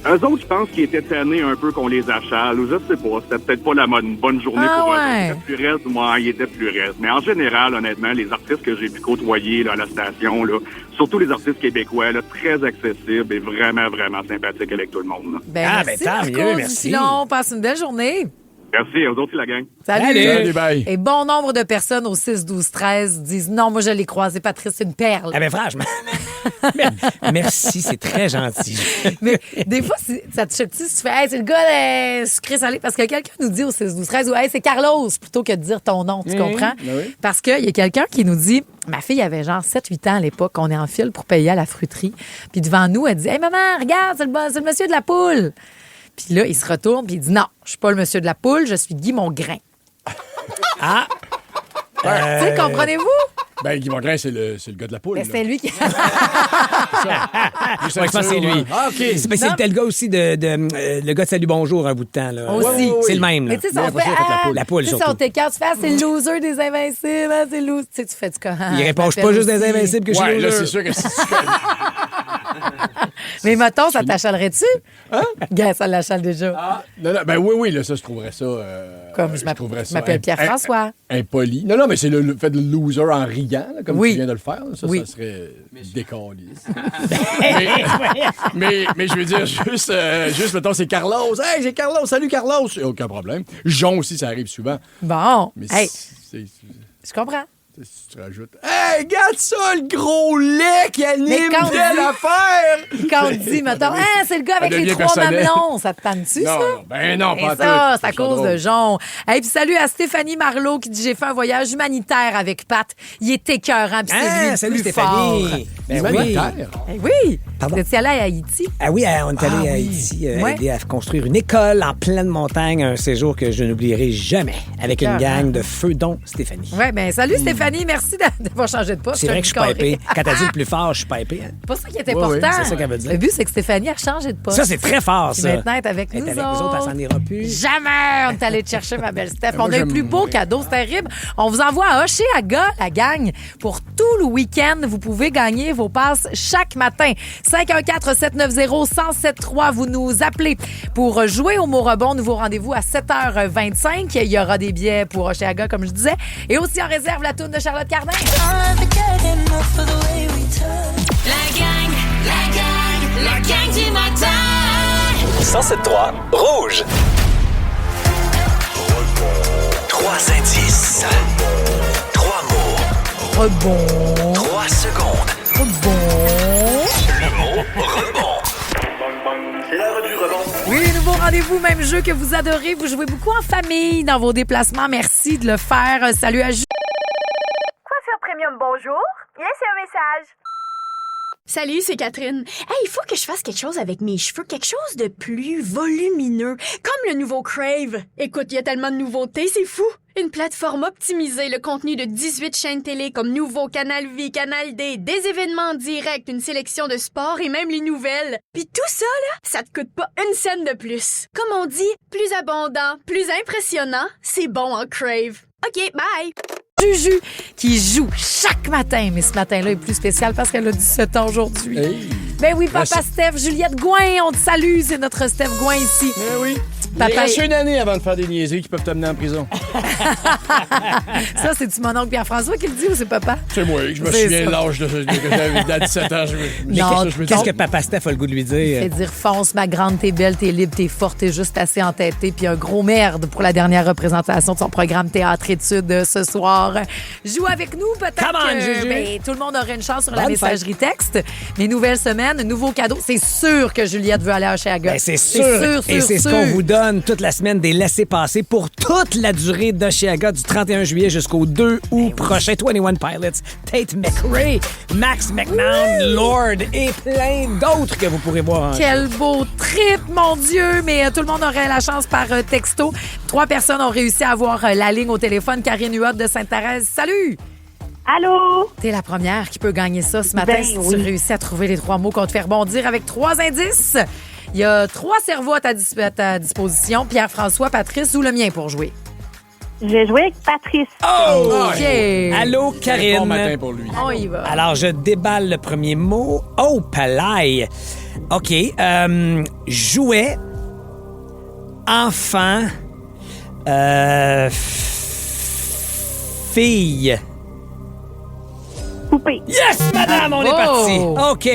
Eux autres, je pense qu'ils étaient tannés un peu qu'on les achale. Ou je sais pas, c'était peut-être pas une bonne journée pour eux. Ils étaient plus restes, ils étaient plus restes. Mais en général, honnêtement, les artistes que j'ai pu côtoyer là, à la station, là, surtout les artistes québécois, là, très accessibles et vraiment, vraiment sympathiques avec tout le monde. Là. Merci, Marco, merci. Passe une belle journée. Merci, aux autres aussi, la gang. Salut, bye. Et bon nombre de personnes au 6-12-13 disent non, moi je l'ai croisé, Patrice, c'est une perle. Ah ben franchement. Merci, c'est très gentil. Mais des fois, ça te choque si tu fais hey, c'est le gars sucré salé parce que quelqu'un nous dit au 6-12-13 ou hey, c'est Carlos plutôt que de dire ton nom, tu comprends? Oui. Parce qu'il y a quelqu'un qui nous dit ma fille avait genre 7-8 ans à l'époque, on est en file pour payer à la fruiterie. Puis devant nous, elle dit hey maman, regarde, c'est le monsieur de la poule. Puis là, il se retourne puis il dit non, je suis pas le monsieur de la poule, je suis Guy Mongrain. Ah! Tu sais, comprenez-vous? Ben, Guy Mongrain, c'est le gars de la poule. C'est lui qui... Je pense que c'est lui. Ah, OK. C'était le gars aussi le gars de Salut Bonjour un bout de temps. Là. Aussi. C'est le même. Là. Mais tu sais, si on fait la poule, tu sais, si on t'écarte, tu fais c'est le loser des Invincibles, hein, c'est le loser. Tu sais, tu fais du corps. Il réponche pas juste des Invincibles que je suis là, loser. c'est sûr que si tu Mais mettons, ça t'achalerait-tu? Hein? Gars, ça l'achale déjà. Ah, non, ben oui, là, ça, je trouverais ça... Comme je m'appelle Pierre-François. Impoli. Non, mais c'est le fait de loser en riant, là, comme tu viens de le faire. Ça, oui. Ça serait décaliste. mais je veux dire, juste mettons, c'est Carlos. Hey, c'est Carlos. Salut, Carlos. Aucun problème. Jean aussi, ça arrive souvent. Bon. Mais hey. Je comprends. Si tu rajoutes hey, regarde ça, le gros lait qui anime telle affaire! Quand on dit, mettons, c'est le gars avec les 3 mamelons, ça te tanne-tu, ça? Ben non, pas ça, c'est à cause de Jean. Et puis salut à Stéphanie Marleau qui dit j'ai fait un voyage humanitaire avec Pat. Il est écœurant, puis c'est lui le plus fort. Ben humanitaire? Oui. Pardon? T'es allé à Haïti? Ah oui, on est allé à Haïti aider à construire une école en pleine montagne, un séjour que je n'oublierai jamais, avec une gang de feu dont Stéphanie. Oui, bien salut Stéphanie, merci d'avoir changé de poste. C'est vrai que je suis pas épais. Quand t'as dit le plus fort, je suis pas épais. C'est pas ça qui est important. C'est ça qu'elle veut dire. Le but, c'est que Stéphanie a changé de poste. Ça, c'est très fort, ça. Maintenant, elle est avec nous autres, elle s'en ira plus. Jamais! On est allé te chercher, ma belle Steph. On a eu le plus beau cadeau, c'est terrible. On vous envoie à Hochelaga, la gang, pour tout le week-end. Vous pouvez gagner vos passes chaque matin. 514-790-1073. Vous nous appelez pour jouer au mot rebond. Nouveau rendez-vous à 7h25. Il y aura des billets pour Hochelaga, comme je disais. Et aussi en réserve, la toune de Charlotte Cardin. La gang du matin. 107.3 Rouge. 3 indices. 3 mots. Rebond. 3 secondes. Rebond. Le mot rebond. C'est l'heure du rebond. Oui, nouveau rendez-vous, même jeu que vous adorez. Vous jouez beaucoup en famille dans vos déplacements. Merci de le faire. Salut à Coiffure Premium, bonjour. Laissez un message. Salut, c'est Catherine. Hey, il faut que je fasse quelque chose avec mes cheveux, quelque chose de plus volumineux, comme le nouveau Crave. Écoute, il y a tellement de nouveautés, c'est fou. Une plateforme optimisée, le contenu de 18 chaînes télé comme Nouveau, Canal Vie, Canal D, des événements directs, une sélection de sports et même les nouvelles. Puis tout ça, là, ça te coûte pas une scène de plus. Comme on dit, plus abondant, plus impressionnant, c'est bon en Crave. OK, bye! Juju qui joue chaque matin, mais ce matin-là est plus spécial parce qu'elle a 17 ans aujourd'hui. Hey. Ben oui, papa Steph, Juliette Gouin, on te salue, c'est notre Steph Gouin ici. Ben oui. Papa, il reste une année avant de faire des niaiseries qui peuvent t'amener en prison. Ça, c'est-tu mon oncle Pierre-François qui le dit ou c'est papa? C'est moi, je me souviens de l'âge que j'avais à 17 ans. Qu'est-ce que papa Steph a le goût de lui dire? C'est dire fonce, ma grande, t'es belle, t'es libre, t'es forte, t'es juste assez entêtée, puis un gros merde pour la dernière représentation de son programme Théâtre-études ce soir. Joue avec nous, peut-être que tout le monde aurait une chance sur la messagerie texte. Mais nouvelle semaine, nouveau cadeau. C'est sûr que Juliette veut aller à Oshéaga. Ben, c'est sûr. Et c'est ce qu'on vous donne toute la semaine, des laissez-passer pour toute la durée d'Oshéaga du 31 juillet jusqu'au 2 août prochain. 21 Pilots, Tate McRae, Max McMahon, Lord et plein d'autres que vous pourrez voir. Quel beau trip, mon Dieu! Mais tout le monde aurait la chance par texto. 3 personnes ont réussi à avoir la ligne au téléphone. Karine Huot de Sainte-Thérèse, salut! Allô? T'es la première qui peut gagner ça ce matin si tu réussis à trouver les 3 mots qu'on te fait rebondir avec 3 indices. Il y a 3 cerveaux à ta disposition. Pierre-François, Patrice ou le mien pour jouer? Je vais jouer avec Patrice. Oh! OK. Allô, Karine. Bon matin pour lui. On y va. Alors, je déballe le premier mot. Oh, palaille. OK. Jouet. Enfant. Fille. Poupée. Yes, madame, on est parti. OK.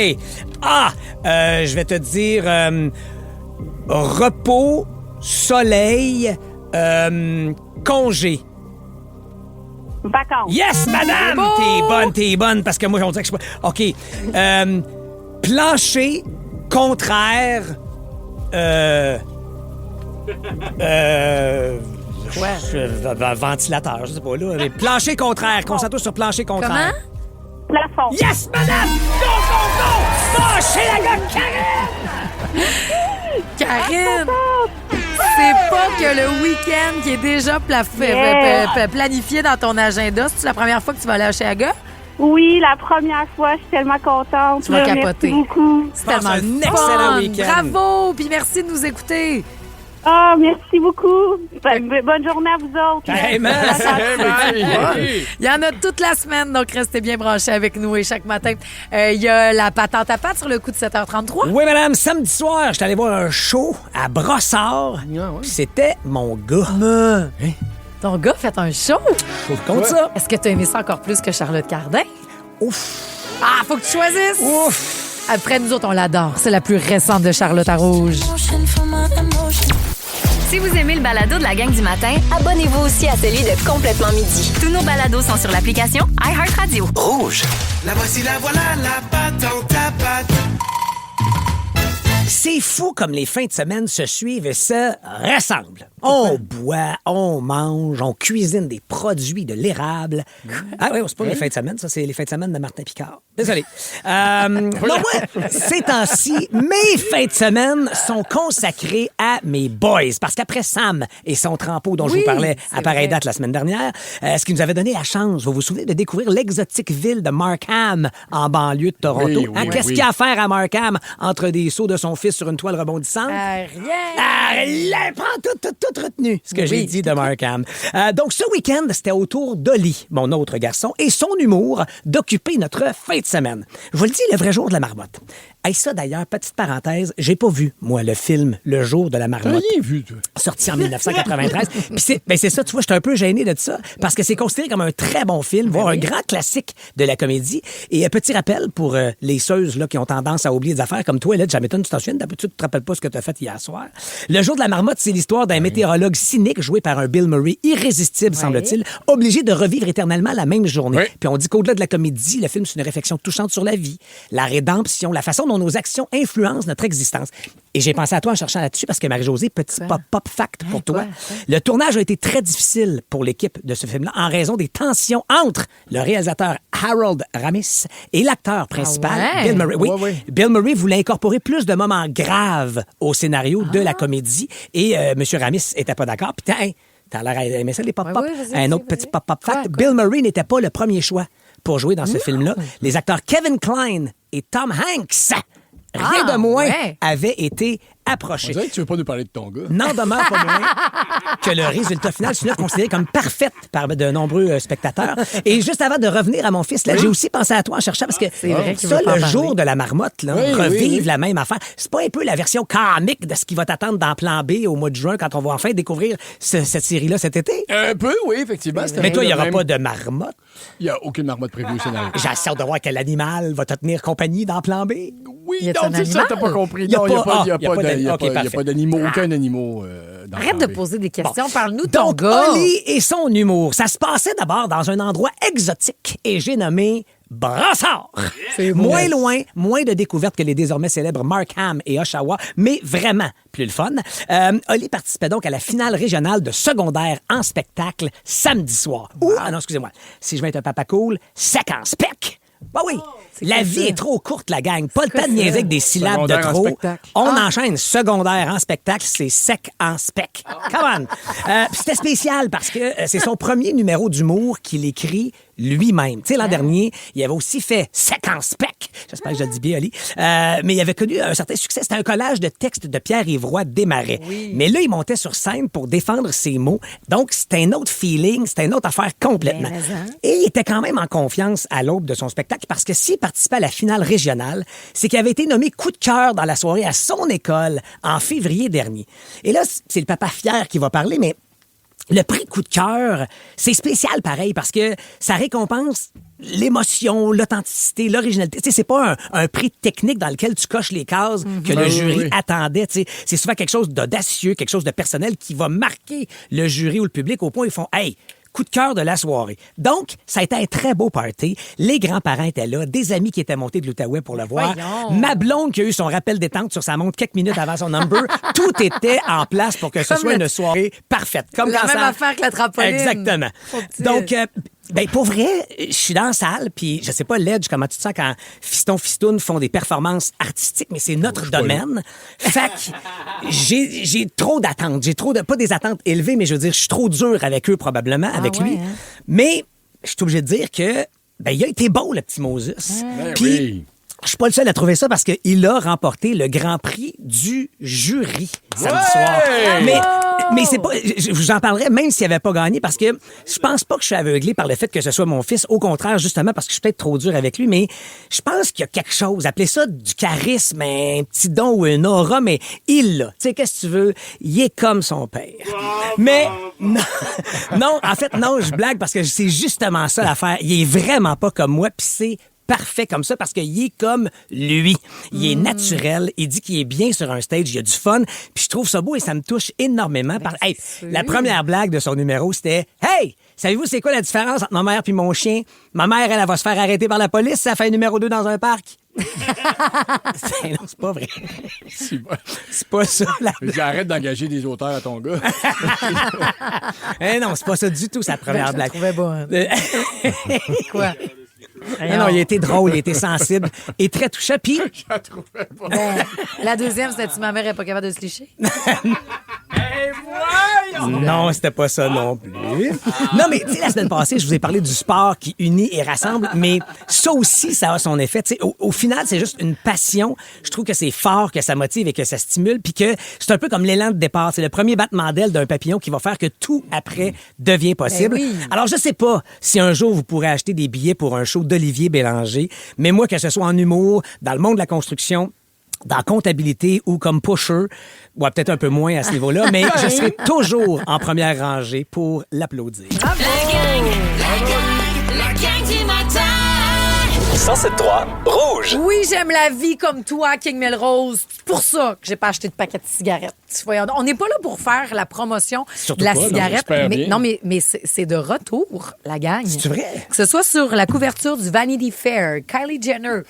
Je vais te dire repos, soleil, congé. Vacances. Yes, madame! T'es bonne, parce que moi, on dirait que je suis pas... OK. Plancher, contraire, ventilateur, je sais pas, là. Mais plancher contraire, concentre-toi sur plancher contraire. Comment? Plafond. Yes, madame! Go! Chez la gars, Karine! C'est pas que le week-end qui est déjà planifié dans ton agenda. C'est-tu la première fois que tu vas aller à Oshéaga? Oui, la première fois. Je suis tellement contente. Tu vas capoter. Merci beaucoup. C'est tellement un excellent week-end. Bravo! Puis merci de nous écouter. Merci beaucoup. Bonne journée à vous autres. Il y en a toute la semaine, donc restez bien branchés avec nous. Et chaque matin, il y a la patente à patte sur le coup de 7h33. Oui, madame. Samedi soir, j'étais allé voir un show à Brossard. Puis c'était mon gars. Ton gars fait un show? Je compte ça. Est-ce que tu as aimé ça encore plus que Charlotte Cardin? Ouf. Faut que tu choisisses. Ouf. Après, nous autres, on l'adore. C'est la plus récente de Charlotte à Rouge. Si vous aimez le balado de la gang du matin, abonnez-vous aussi à celui de Complètement Midi. Tous nos balados sont sur l'application iHeartRadio. Rouge. La voici, la voilà, la patente à patte. C'est fou comme les fins de semaine se suivent et se ressemblent. On boit, on mange, on cuisine des produits de l'érable. Ah oui, c'est pas les fins de semaine, ça, c'est les fins de semaine de Martin Picard. Désolé. Non, moi, ces temps-ci, mes fins de semaine sont consacrées à mes boys. Parce qu'après Sam et son trempeau dont je vous parlais à pareille date la semaine dernière, ce qui nous avait donné la chance, vous vous souvenez, de découvrir l'exotique ville de Markham en banlieue de Toronto. Qu'est-ce qu'il y a à faire à Markham entre des sauts de son fils sur une toile rebondissante? Rien! Prends tout retenu, ce que j'ai dit de Markham. Donc, ce week-end, c'était au tour d'Oli, mon autre garçon, et son humour d'occuper notre fin de semaine. Je vous le dis, le vrai jour de la marmotte. Hey, ça, d'ailleurs, petite parenthèse, j'ai pas vu, moi, le film Le jour de la marmotte. T'as rien vu, toi? Sorti en 1993. Puis c'est ça, tu vois, j'étais un peu gêné de ça, parce que c'est considéré comme un très bon film, voire un grand classique de la comédie. Et petit rappel pour les seuses là, qui ont tendance à oublier des affaires, comme toi, là, jamais tu t'en souviens, d'habitude, tu te rappelles pas ce que tu as fait hier soir. Le jour de la marmotte, c'est l'histoire d'un météorologue cynique joué par un Bill Murray irrésistible, semble-t-il, obligé de revivre éternellement la même journée. Puis on dit qu'au-delà de la comédie, le film, c'est une réflexion touchante sur la vie, la rédemption, la façon dont nos actions influencent notre existence. Et j'ai pensé à toi en cherchant là-dessus parce que Marie-Josée, petit pop fact pour toi. Le tournage a été très difficile pour l'équipe de ce film-là en raison des tensions entre le réalisateur Harold Ramis et l'acteur principal, Bill Murray. Oui, Bill Murray voulait incorporer plus de moments graves au scénario de la comédie et M. Ramis était pas d'accord. Puis t'as l'air d'aimer ça, les pop-pop. Un autre petit pop-pop fact. Bill Murray n'était pas le premier choix pour jouer dans ce film-là. Les acteurs Kevin Kline et Tom Hanks, rien de moins, avaient été approchés. On dirait que tu veux pas nous parler de ton gars. N'en demeure pas moins que le résultat final est considéré comme parfait par de nombreux spectateurs. Et juste avant de revenir à mon fils, là, j'ai aussi pensé à toi en cherchant parce que ça, le jour de la marmotte, là, revivre la même affaire, c'est pas un peu la version comique de ce qui va t'attendre dans Plan B au mois de juin quand on va enfin découvrir cette série-là cet été? Un peu, oui, effectivement. Mais toi, il n'y aura pas de marmotte? Il n'y a aucune marmotte prévue au scénario. J'ai hâte de voir quel animal va te tenir compagnie dans Plan B. Oui, non, c'est ça, t'as pas compris. Non, il n'y a pas d'animaux, aucun animal dans Arrête Plan de B. poser des questions, parle-nous de ton Donc, gars. Oli et son humour. Ça se passait d'abord dans un endroit exotique et j'ai nommé Brassard. Moins loin, moins de découvertes que les désormais célèbres Markham et Oshawa, mais vraiment plus le fun. Oli participait donc à la finale régionale de secondaire en spectacle samedi soir. Non, excusez-moi. Si je vais être un papa cool, sec en spec. Bah oui, la vie est trop courte, la gang. Pas le temps de niaiser avec des syllabes de trop. On enchaîne secondaire en spectacle, c'est sec en spec. Come on! C'était spécial parce que c'est son premier numéro d'humour qu'il écrit lui-même. Tu sais, l'an dernier, il avait aussi fait sec en spec. J'espère que je le dis bien, Oli. Mais il avait connu un certain succès. C'était un collage de textes de Pierre-Yves Roy Desmarais. Mais là, il montait sur scène pour défendre ses mots. Donc, c'était un autre feeling, c'était une autre affaire complètement. Et il était quand même en confiance à l'aube de son spectacle parce que s'il participait à la finale régionale, c'est qu'il avait été nommé coup de cœur dans la soirée à son école en février dernier. Et là, c'est le papa fier qui va parler, mais le prix coup de cœur, c'est spécial pareil parce que ça récompense l'émotion, l'authenticité, l'originalité. Tu sais, c'est pas un prix technique dans lequel tu coches les cases que le jury attendait. Tu sais, c'est souvent quelque chose d'audacieux, quelque chose de personnel qui va marquer le jury ou le public au point où ils font « Hey! » coup de cœur de la soirée. Donc, ça a été un très beau party. Les grands-parents étaient là, des amis qui étaient montés de l'Outaouais pour le voir. Ma blonde qui a eu son rappel détente sur sa montre quelques minutes avant son number. Tout était en place pour que ce soit une soirée parfaite. Comme la même affaire que la trampoline. Exactement. Donc, pour vrai, je suis dans la salle, puis je sais pas, Ledge, comment tu te sens quand Fiston font des performances artistiques, mais c'est notre domaine. Fait que j'ai trop d'attentes. J'ai trop pas des attentes élevées, mais je veux dire, je suis trop dur avec eux, probablement, avec lui. Hein? Mais je suis obligé de dire que il a été beau, le petit Moses. Puis je suis pas le seul à trouver ça parce qu'il a remporté le Grand Prix du jury samedi soir. Mais c'est pas. J'en parlerai même s'il avait pas gagné parce que je pense pas que je suis aveuglé par le fait que ce soit mon fils. Au contraire, justement, parce que je suis peut-être trop dur avec lui, mais je pense qu'il y a quelque chose. Appelez ça du charisme, un petit don ou une aura, mais il l'a. Tu sais, qu'est-ce que tu veux? Il est comme son père. Mais non, en fait, non, je blague parce que c'est justement ça l'affaire. Il est vraiment pas comme moi, puis c'est parfait comme ça parce qu'il est comme lui. Il est naturel. Il dit qu'il est bien sur un stage. Il a du fun. Puis je trouve ça beau et ça me touche énormément. La première blague de son numéro, c'était « Hey! Savez-vous c'est quoi la différence entre ma mère puis mon chien? Ma mère, elle va se faire arrêter par la police si elle fait un numéro 2 dans un parc. » Non, c'est pas vrai. C'est pas ça. Arrête d'engager des auteurs à ton gars. Non, c'est pas ça du tout, sa première blague. Je la trouvais bonne. Quoi? Non, il a été drôle, il a été sensible et très touchant. Puis, je la trouvais pas. La deuxième, c'était « Ma mère n'est pas capable de se licher ». Non, c'était pas ça non plus. Non, mais tu sais, la semaine passée, je vous ai parlé du sport qui unit et rassemble, mais ça aussi, ça a son effet. Au final, c'est juste une passion. Je trouve que c'est fort, que ça motive et que ça stimule, puis que c'est un peu comme l'élan de départ. C'est le premier battement d'aile d'un papillon qui va faire que tout après devient possible. Oui. Alors, je sais pas si un jour vous pourrez acheter des billets pour un show d'Olivier Bélanger, mais moi, que ce soit en humour, dans le monde de la construction, dans la comptabilité ou comme pusher, peut-être un peu moins à ce niveau-là, mais je serai toujours en première rangée pour l'applaudir. La gang du matin. 107.3 Rouge. Oui, j'aime la vie comme toi, King Melrose. C'est pour ça que j'ai pas acheté de paquet de cigarettes. Voyons, on n'est pas là pour faire la promotion de la cigarette. Mais c'est de retour, la gang. C'est vrai? Que ce soit sur la couverture du Vanity Fair, Kylie Jenner,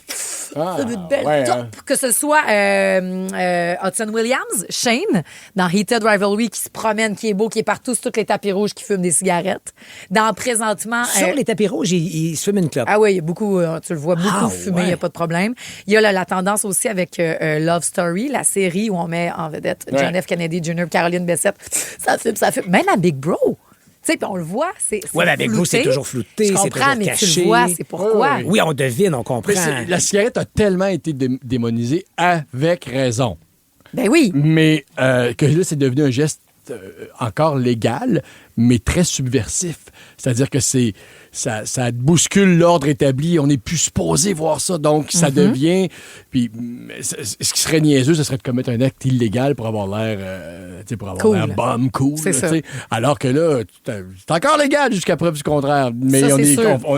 C'est une belle top. Que ce soit Hudson Williams, Shane, dans Heated Rivalry, qui se promène, qui est beau, qui est partout sur tous les tapis rouges, qui fume des cigarettes. Dans présentement... Sur les tapis rouges, il se fume une clope. Ah oui, il y a beaucoup, tu le vois beaucoup fumer, il n'y a pas de problème. Il y a la tendance aussi avec Love Story, la série où on met en vedette John F. Kennedy Jr., Caroline Bessette. Ça fume. Même à Big Bro. Tu sais, puis on le voit, c'est mais avec vous, c'est toujours flouté, je comprends, mais caché. Tu le vois, c'est pourquoi. Oui, on devine, on comprend. La cigarette a tellement été démonisée avec raison. Ben oui. Mais que là, c'est devenu un geste encore légal, mais très subversif. C'est-à-dire que ça bouscule l'ordre établi. On n'est plus supposé voir ça. Donc, ça devient... Puis, ce qui serait niaiseux, ce serait de commettre un acte illégal pour avoir l'air... cool. L'air bum, cool. C'est ça. Alors que là, c'est encore légal jusqu'à preuve du contraire. Mais ça,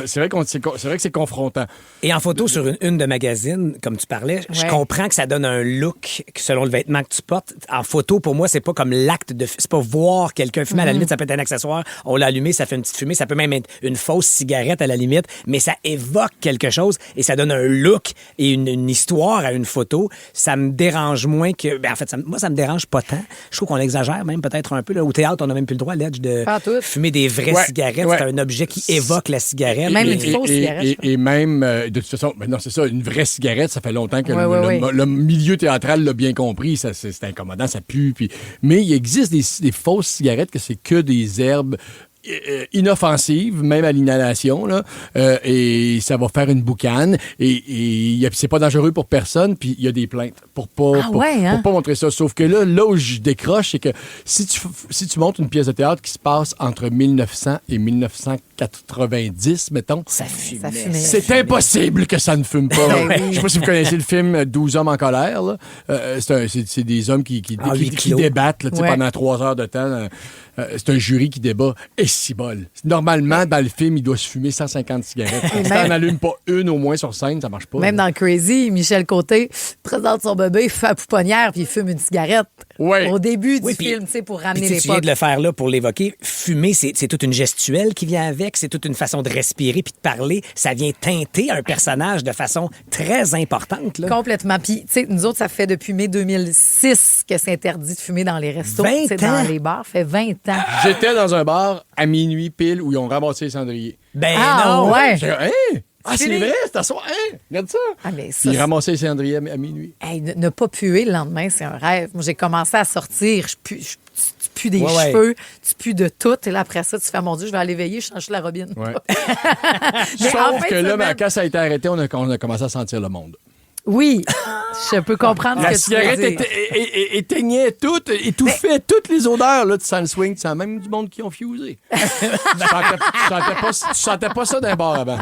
c'est vrai que c'est confrontant. Et en photo, sur une de magazine, comme tu parlais, je comprends que ça donne un look selon le vêtement que tu portes. En photo, pour moi, c'est pas comme l'acte de... C'est pas voir quelqu'un fumer. À la limite, ça peut être un accessoire. On l'a allumé, ça fait une petite fumée. Ça peut même être une fausse cigarette à la limite, mais ça évoque quelque chose et ça donne un look et une histoire à une photo. Ça me dérange moins que... Ben, en fait, moi, ça me dérange pas tant. Je trouve qu'on exagère même peut-être un peu. Là. Au théâtre, on n'a même plus le droit, Ledge, de fumer des vraies cigarettes. C'est un objet qui évoque la cigarette. Même une fausse cigarette. Et même, de toute façon, non, c'est ça, une vraie cigarette, ça fait longtemps que le milieu théâtral l'a bien compris. C'est incommodant, ça pue. Mais il existe des fausses cigarettes que c'est que des herbes inoffensive, même à l'inhalation, là, et ça va faire une boucane, et c'est pas dangereux pour personne, puis il y a des plaintes pour pas montrer ça. Sauf que là où je décroche, c'est que si tu montes une pièce de théâtre qui se passe entre 1900 et 1990, mettons, ça fumait. C'est impossible que ça ne fume pas. Je sais pas si vous connaissez le film 12 hommes en colère, là. C'est des hommes qui débattent là, pendant 3 heures de temps. C'est un jury qui débat. Et si bol. Normalement, dans le film, il doit se fumer 150 cigarettes. Si t'en allumes pas une au moins sur scène, ça marche pas. Même dans Crazy, Michel Côté présente son bébé, il fait la pouponnière puis il fume une cigarette. Au début du film, tu sais, pour ramener l'époque. Tu viens de le faire là pour l'évoquer. Fumer, c'est toute une gestuelle qui vient avec, c'est toute une façon de respirer puis de parler. Ça vient teinter un personnage de façon très importante. Là. Complètement. Puis, tu sais, nous autres, ça fait depuis mai 2006 que c'est interdit de fumer dans les restos. 20 ans? Dans les bars, ça fait 20 ans. J'étais dans un bar à minuit pile où ils ont ramassé les cendriers. Ben non! Ouais. C'est vrai, c'est à soir. Regarde ça. Puis ils ramassaient les cendriers à minuit. Hey, ne pas puer le lendemain, c'est un rêve. Moi, j'ai commencé à sortir. Tu pues des cheveux, tu pues de tout. Et là, après ça, tu fais, mon Dieu, je vais aller veiller, je change la robine. Ouais. Sauf que là, quand ça a été arrêté, on a commencé à sentir le monde. Oui, je peux comprendre ce que tu veux dire. La cigarette éteignait tout, étouffait toutes les odeurs. Là, tu sens le swing, tu sens même du monde qui ont fusé. Tu sentais pas ça d'un bar avant.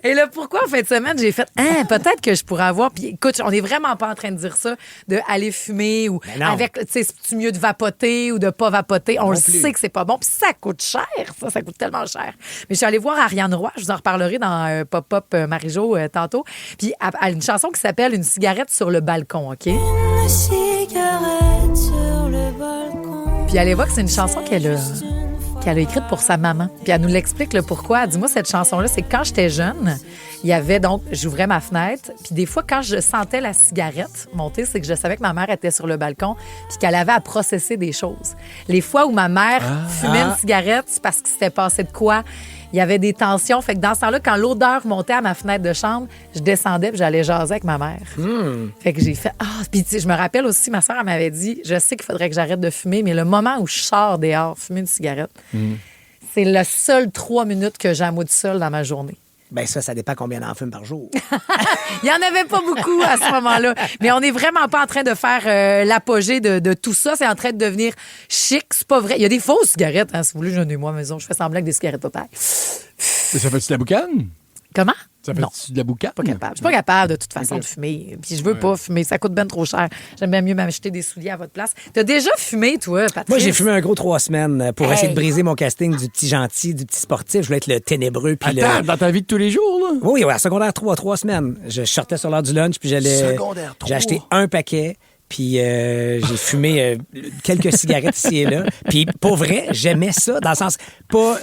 Et là, pourquoi en fin de semaine, j'ai fait, peut-être que je pourrais avoir. Puis écoute, on n'est vraiment pas en train de dire ça, de aller fumer ou avec, tu sais, c'est mieux de vapoter ou de pas vapoter. On le sait que c'est pas bon. Puis ça coûte cher, ça coûte tellement cher. Mais je suis allée voir Ariane Roy, je vous en reparlerai dans Pop-Up Marie-Jo tantôt. Puis elle a une chanson qui s'appelle Une cigarette sur le balcon, OK? Une cigarette sur le balcon. Puis allez voir que c'est une chanson qu'elle a écrite pour sa maman. Puis elle nous l'explique le pourquoi. Elle dit, moi, cette chanson-là, c'est quand j'étais jeune, il y avait donc, j'ouvrais ma fenêtre, puis des fois, quand je sentais la cigarette monter, c'est que je savais que ma mère était sur le balcon, puis qu'elle avait à processer des choses. Les fois où ma mère fumait une cigarette, c'est parce que s'était passé de quoi? Il y avait des tensions. Fait que dans ce temps-là, quand l'odeur montait à ma fenêtre de chambre, je descendais puis j'allais jaser avec ma mère. Fait que j'ai fait... Puis je me rappelle aussi, ma soeur, elle m'avait dit, je sais qu'il faudrait que j'arrête de fumer, mais le moment où je sors dehors, fumer une cigarette, c'est le seul 3 minutes que j'amoude seule dans ma journée. Ben ça dépend combien d'en fume par jour. Il n'y en avait pas beaucoup à ce moment-là. Mais on n'est vraiment pas en train de faire l'apogée de tout ça. C'est en train de devenir chic. C'est pas vrai. Il y a des fausses cigarettes. Hein, si vous voulez, j'en ai moi à la maison. Je fais semblant avec des cigarettes au taille. Ça fait-tu de la boucane? Comment? Ça fait-tu de la boucane? Pas capable. Je suis pas capable, de toute façon, de fumer. Puis je veux pas fumer. Ça coûte bien trop cher. J'aime bien mieux m'acheter des souliers à votre place. T'as déjà fumé, toi, Patrice? Moi, j'ai fumé un gros 3 semaines pour essayer de briser mon casting du petit gentil, du petit sportif. Je voulais être le ténébreux. Puis dans ta vie de tous les jours, là? Oui, à secondaire 3 semaines. Je sortais sur l'heure du lunch, puis j'allais... J'ai acheté un paquet. Puis j'ai fumé quelques cigarettes ici et là. Puis pour vrai, j'aimais ça, dans le sens, pas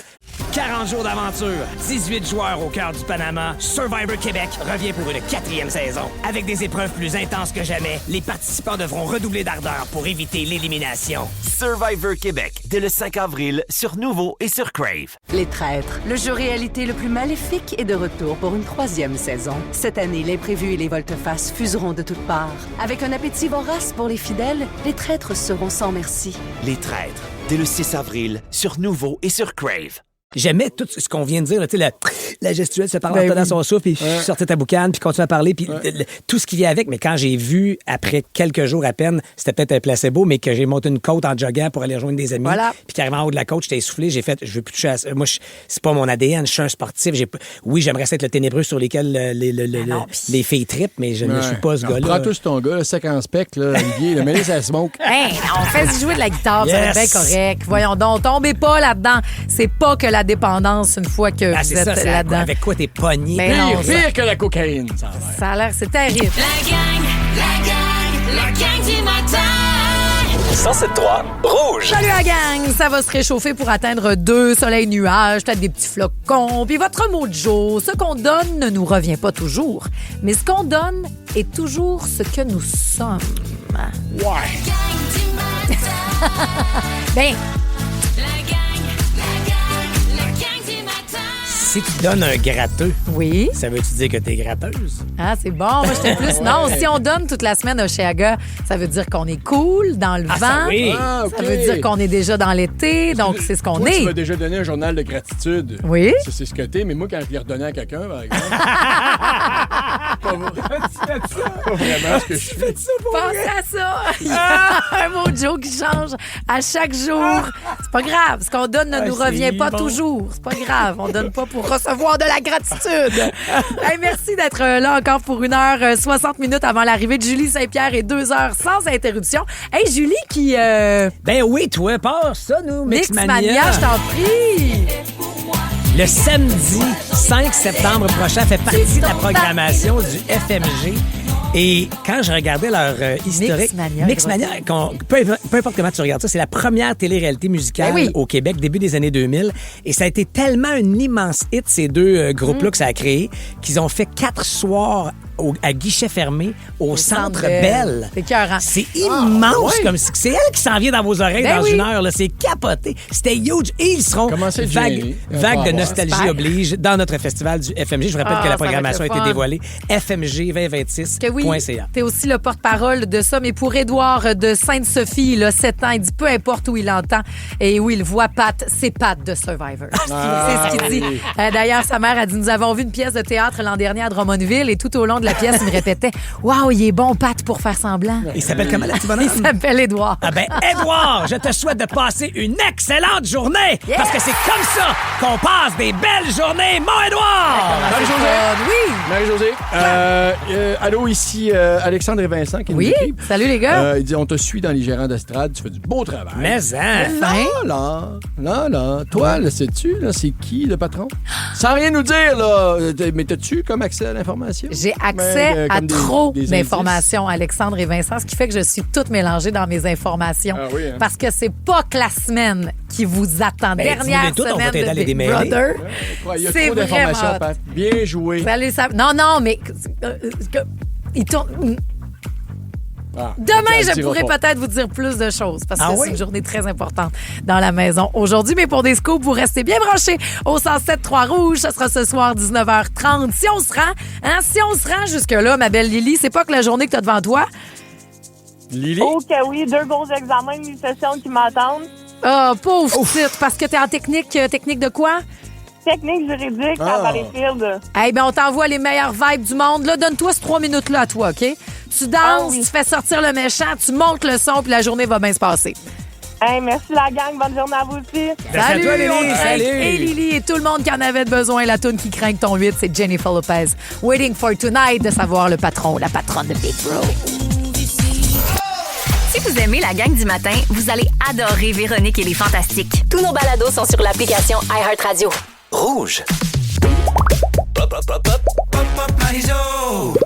40 jours d'aventure, 18 joueurs au cœur du Panama, Survivor Québec revient pour une 4e saison. Avec des épreuves plus intenses que jamais, les participants devront redoubler d'ardeur pour éviter l'élimination. Survivor Québec, dès le 5 avril, sur Nouveau et sur Crave. Les Traîtres, le jeu réalité le plus maléfique est de retour pour une 3e saison. Cette année, l'imprévu et les volte-face fuseront de toutes parts. Avec un appétit vorace pour les fidèles, les traîtres seront sans merci. Les Traîtres, dès le 6 avril, sur Nouveau et sur Crave. J'aimais tout ce qu'on vient de dire, tu sais, la gestuelle se parle en tenant son souffle, puis sortait ta boucane, puis continue à parler, puis tout ce qui vient avec. Mais quand j'ai vu, après quelques jours à peine, c'était peut-être un placebo, mais que j'ai monté une côte en joguant pour aller rejoindre des amis, puis qu'arrivant en haut de la côte, j'étais essoufflé, j'ai fait, je veux plus toucher à ça. Moi, c'est pas mon ADN, je suis un sportif. Oui, j'aimerais être le ténébreux sur lesquels les filles trippent, mais je ne suis pas ce gars-là. Prends tous ton gars, le sec en spec, là, Olivier, le mêlé, ça smoke. On fait jouer de la guitare, ça va être bien correct. Voyons donc, tombez pas là-dedans. C'est pas que la dépendance une fois que vous êtes là-dedans. Avec quoi t'es pogné? Pire que la cocaïne, ça a l'air. Ça a l'air, c'est terrible. La gang du matin. 107.3 Rouge. Salut la gang! Ça va se réchauffer pour atteindre 2 soleils nuages, peut-être des petits flocons. Puis votre mot de jour, ce qu'on donne ne nous revient pas toujours. Mais ce qu'on donne est toujours ce que nous sommes. Ouais. Ben... Si tu donnes un gratteux, oui, ça veut-tu dire que t'es gratteuse? Ah, c'est bon. Moi, j'étais plus... Non, si on donne toute la semaine au Chiaga, ça veut dire qu'on est cool, dans le vent. Ça, oui. Ça veut dire qu'on est déjà dans l'été, donc c'est ce qu'on toi, est. Tu m'as déjà donné un journal de gratitude. Oui. C'est ce que t'es, mais moi, quand je l'ai redonné à quelqu'un, par exemple... pas vraiment ce que je suis. Pensez à ça. Un mojo qui change à chaque jour. C'est pas grave. Ce qu'on donne ne nous revient pas toujours. C'est pas grave. On donne pas pour recevoir de la gratitude. Hey, merci d'être là encore pour 1h60 minutes avant l'arrivée de Julie Saint-Pierre et 2 heures sans interruption. Hey, Julie qui... Ben oui, toi, passe ça, nous, Mixmania, je t'en prie. Le samedi 5 septembre prochain fait partie de la programmation du FMG. Et quand je regardais leur historique... Mixmania, peu importe comment tu regardes ça, c'est la première télé-réalité musicale au Québec, début des années 2000. Et ça a été tellement un immense hit, ces deux groupes-là que ça a créé, qu'ils ont fait 4 soirs à guichet fermé au Centre Bell. C'est écœurant. C'est immense. Comme c'est elle qui s'en vient dans vos oreilles dans une heure. Là. C'est capoté. C'était huge. Et ils seront vague de nostalgie oblige dans notre festival du FMG. Je vous rappelle que la programmation a été dévoilée. FMG2026.ca. T'es aussi le porte-parole de ça, mais pour Édouard de Sainte-Sophie, là, 7 ans, il dit peu importe où il entend et où il voit Pat, c'est Pat de Survivor. C'est ce qu'il dit. D'ailleurs, sa mère a dit, nous avons vu une pièce de théâtre l'an dernier à Drummondville et tout au long de la pièce, il me répétait « Wow, il est bon, Pat, pour faire semblant. » Il s'appelle comment, le petit bonhomme? Il s'appelle Édouard. Ah ben, Édouard, je te souhaite de passer une excellente journée parce que c'est comme ça qu'on passe des belles journées, mon Édouard! Marie-Josée. Oui. Marie-Josée. Allô, ici Alexandre et Vincent qui nous écrivent. Salut les gars. Il dit, on te suit dans les gérants d'estrade, tu fais du beau travail. Mais là. Toi, là, sais-tu, là, c'est qui le patron? Sans rien nous dire, là. Mais t'as-tu comme accès à l'information? J'ai accès à trop d'informations, Alexandre et Vincent, ce qui fait que je suis toute mélangée dans mes informations. Ah oui, hein? Parce que c'est pas que la semaine qui vous attend. Dernière semaine de Big Brother. Il y a c'est trop d'informations, Pat. Bien joué. Non, mais... il tourne... Demain, je pourrais peut-être vous dire plus de choses parce que c'est une journée très importante dans la maison aujourd'hui. Mais pour des scoops, vous restez bien branchés au 107.3 Rouge. Ce sera ce soir 19h30. Si on se rend jusque-là, ma belle Lily, c'est pas que la journée que tu as devant toi. Lily? Oh que oui, 2 gros examens de session qui m'attendent. Ah, pauvre petite, parce que tu es en technique de quoi? Technique juridique à Valleyfield. Eh bien, on t'envoie les meilleures vibes du monde. Là, donne-toi ces 3 minutes-là à toi, OK? Tu danses, tu fais sortir le méchant, tu montes le son, puis la journée va bien se passer. Hey, merci la gang. Bonne journée à vous aussi. Salut, à toi, Lily. Salut. Et Lily et tout le monde qui en avait besoin. La toune qui craint ton 8, c'est Jennifer Lopez. Waiting for Tonight, de savoir le patron, la patronne de Big Bro. Si vous aimez la gang du matin, vous allez adorer Véronique et les Fantastiques. Tous nos balados sont sur l'application iHeartRadio. Rouge.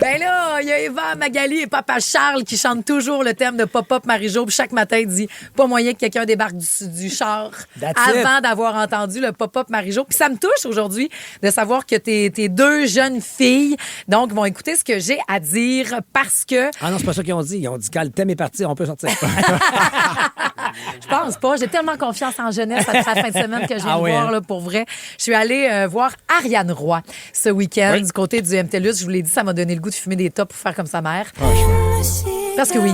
Ben là, il y a Eva, Magali et Papa Charles qui chantent toujours le thème de Pop-Up Marie-Jo. Puis chaque matin, il dit pas moyen que quelqu'un débarque du char avant d'avoir entendu le Pop-Up Marie-Jo. Puis ça me touche aujourd'hui de savoir que tes deux jeunes filles donc vont écouter ce que j'ai à dire parce que... Ah non, c'est pas ça qu'ils ont dit. Ils ont dit quand le thème est parti, on peut sortir. Je pense pas. J'ai tellement confiance en jeunesse après la fin de semaine que je viens de voir, là, pour vrai. Je suis allée voir Ariane Roy ce week-end du côté du MTLUS. Je vous l'ai dit, ça m'a donné le goût de fumer des tops pour faire comme sa mère. Parce que oui,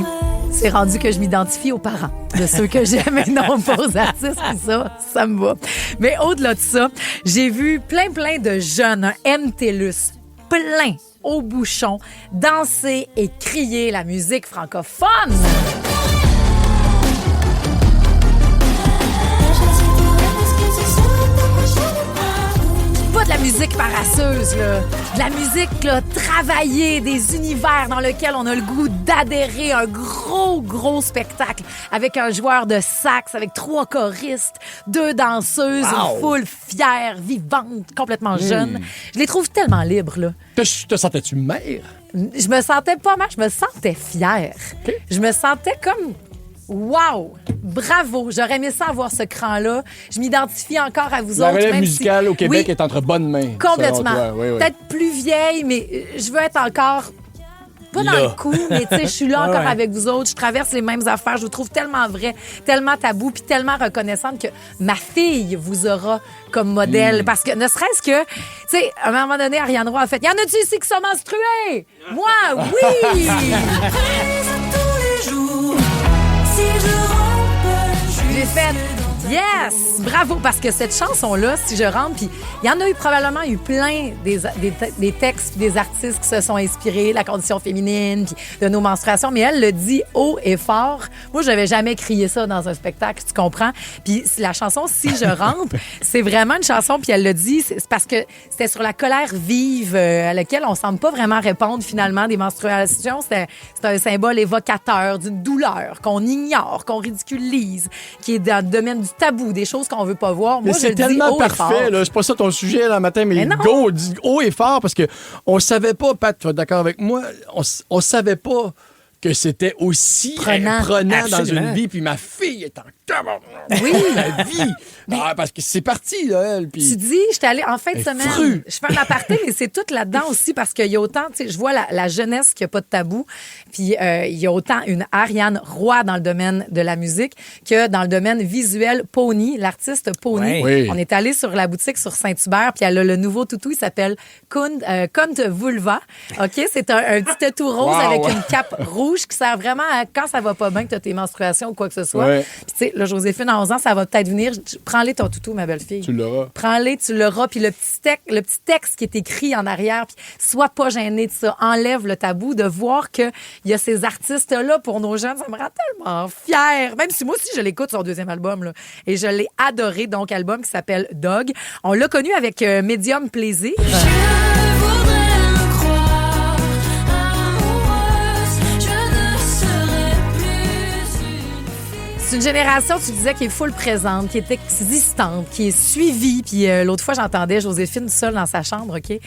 c'est rendu que je m'identifie aux parents de ceux que j'aime et non pas aux artistes. Puis ça me va. Mais au-delà de ça, j'ai vu plein de jeunes, un MTLUS plein au bouchon, danser et crier la musique francophone. Pas de la musique parasseuse, là. De la musique, là, travaillée, des univers dans lesquels on a le goût d'adhérer. Un gros spectacle avec un joueur de sax, avec 3 choristes, 2 danseuses, une foule fière, vivante, complètement jeune. Je les trouve tellement libres, là. Te sentais-tu mère? Je me sentais pas mal, je me sentais fière. Okay. Je me sentais comme... Wow! Bravo! J'aurais aimé ça avoir ce cran-là. Je m'identifie encore à vous autres. La relève musicale au Québec est entre bonnes mains. Complètement. Oui. Peut-être plus vieille, mais je veux être encore... Pas dans le coup, mais tu sais, je suis là encore avec vous autres. Je traverse les mêmes affaires. Je vous trouve tellement vrai, tellement tabou, puis tellement reconnaissante que ma fille vous aura comme modèle. Parce que ne serait-ce que, tu sais, à un moment donné, Ariane Roy a fait « Y en a-tu ici qui sont menstrués? Moi, oui! » J'ai fait yes! Bravo! Parce que cette chanson-là, si je rentre, puis il y en a probablement eu plein des textes, des artistes qui se sont inspirés de la condition féminine, puis de nos menstruations, mais elle le dit haut et fort. Moi, je n'avais jamais crié ça dans un spectacle, tu comprends? Puis la chanson Si je rentre, c'est vraiment une chanson, puis elle le dit, c'est parce que c'était sur la colère vive à laquelle on semble pas vraiment répondre finalement des menstruations. C'est un symbole évocateur d'une douleur qu'on ignore, qu'on ridiculise, qui est dans le domaine du tabou, des choses qu'on veut pas voir. Moi, c'est tellement parfait, là. C'est pas ça ton sujet là matin, mais go, dis haut et fort parce que on savait pas, Pat, tu vas être d'accord avec moi, on savait pas que c'était aussi prenant dans une vie. Puis ma fille est en la vie. Parce que c'est parti, là, elle. Puis tu dis, j'étais allée en fin de semaine. Je fais un aparté, mais c'est tout là-dedans aussi parce qu'il y a autant, tu sais, je vois la jeunesse qui n'a pas de tabou. Puis il y a autant une Ariane Roy dans le domaine de la musique que dans le domaine visuel Pony, l'artiste Pony. Oui. On est allé sur la boutique sur Saint-Hubert, puis elle a le nouveau toutou, il s'appelle Kunt Vulva. OK? C'est un petit tatou rose avec une cape rouge qui sert vraiment à quand ça va pas bien, que tu as tes menstruations ou quoi que ce soit. Puis tu sais, là, Joséphine, à 11 ans, ça va peut-être venir. Prends-les ton toutou, ma belle-fille. Tu l'auras. Prends-les, tu l'auras. Puis le petit texte qui est écrit en arrière, puis sois pas gêné de ça. Enlève le tabou de voir qu'il y a ces artistes-là pour nos jeunes. Ça me rend tellement fière. Même si moi aussi, je l'écoute, son deuxième album. Là, et je l'ai adoré, donc, album qui s'appelle Dog. On l'a connu avec Medium Plaisir. C'est une génération, tu disais, qui est full présente, qui est existante, qui est suivie. Puis l'autre fois, j'entendais Joséphine seule dans sa chambre, OK,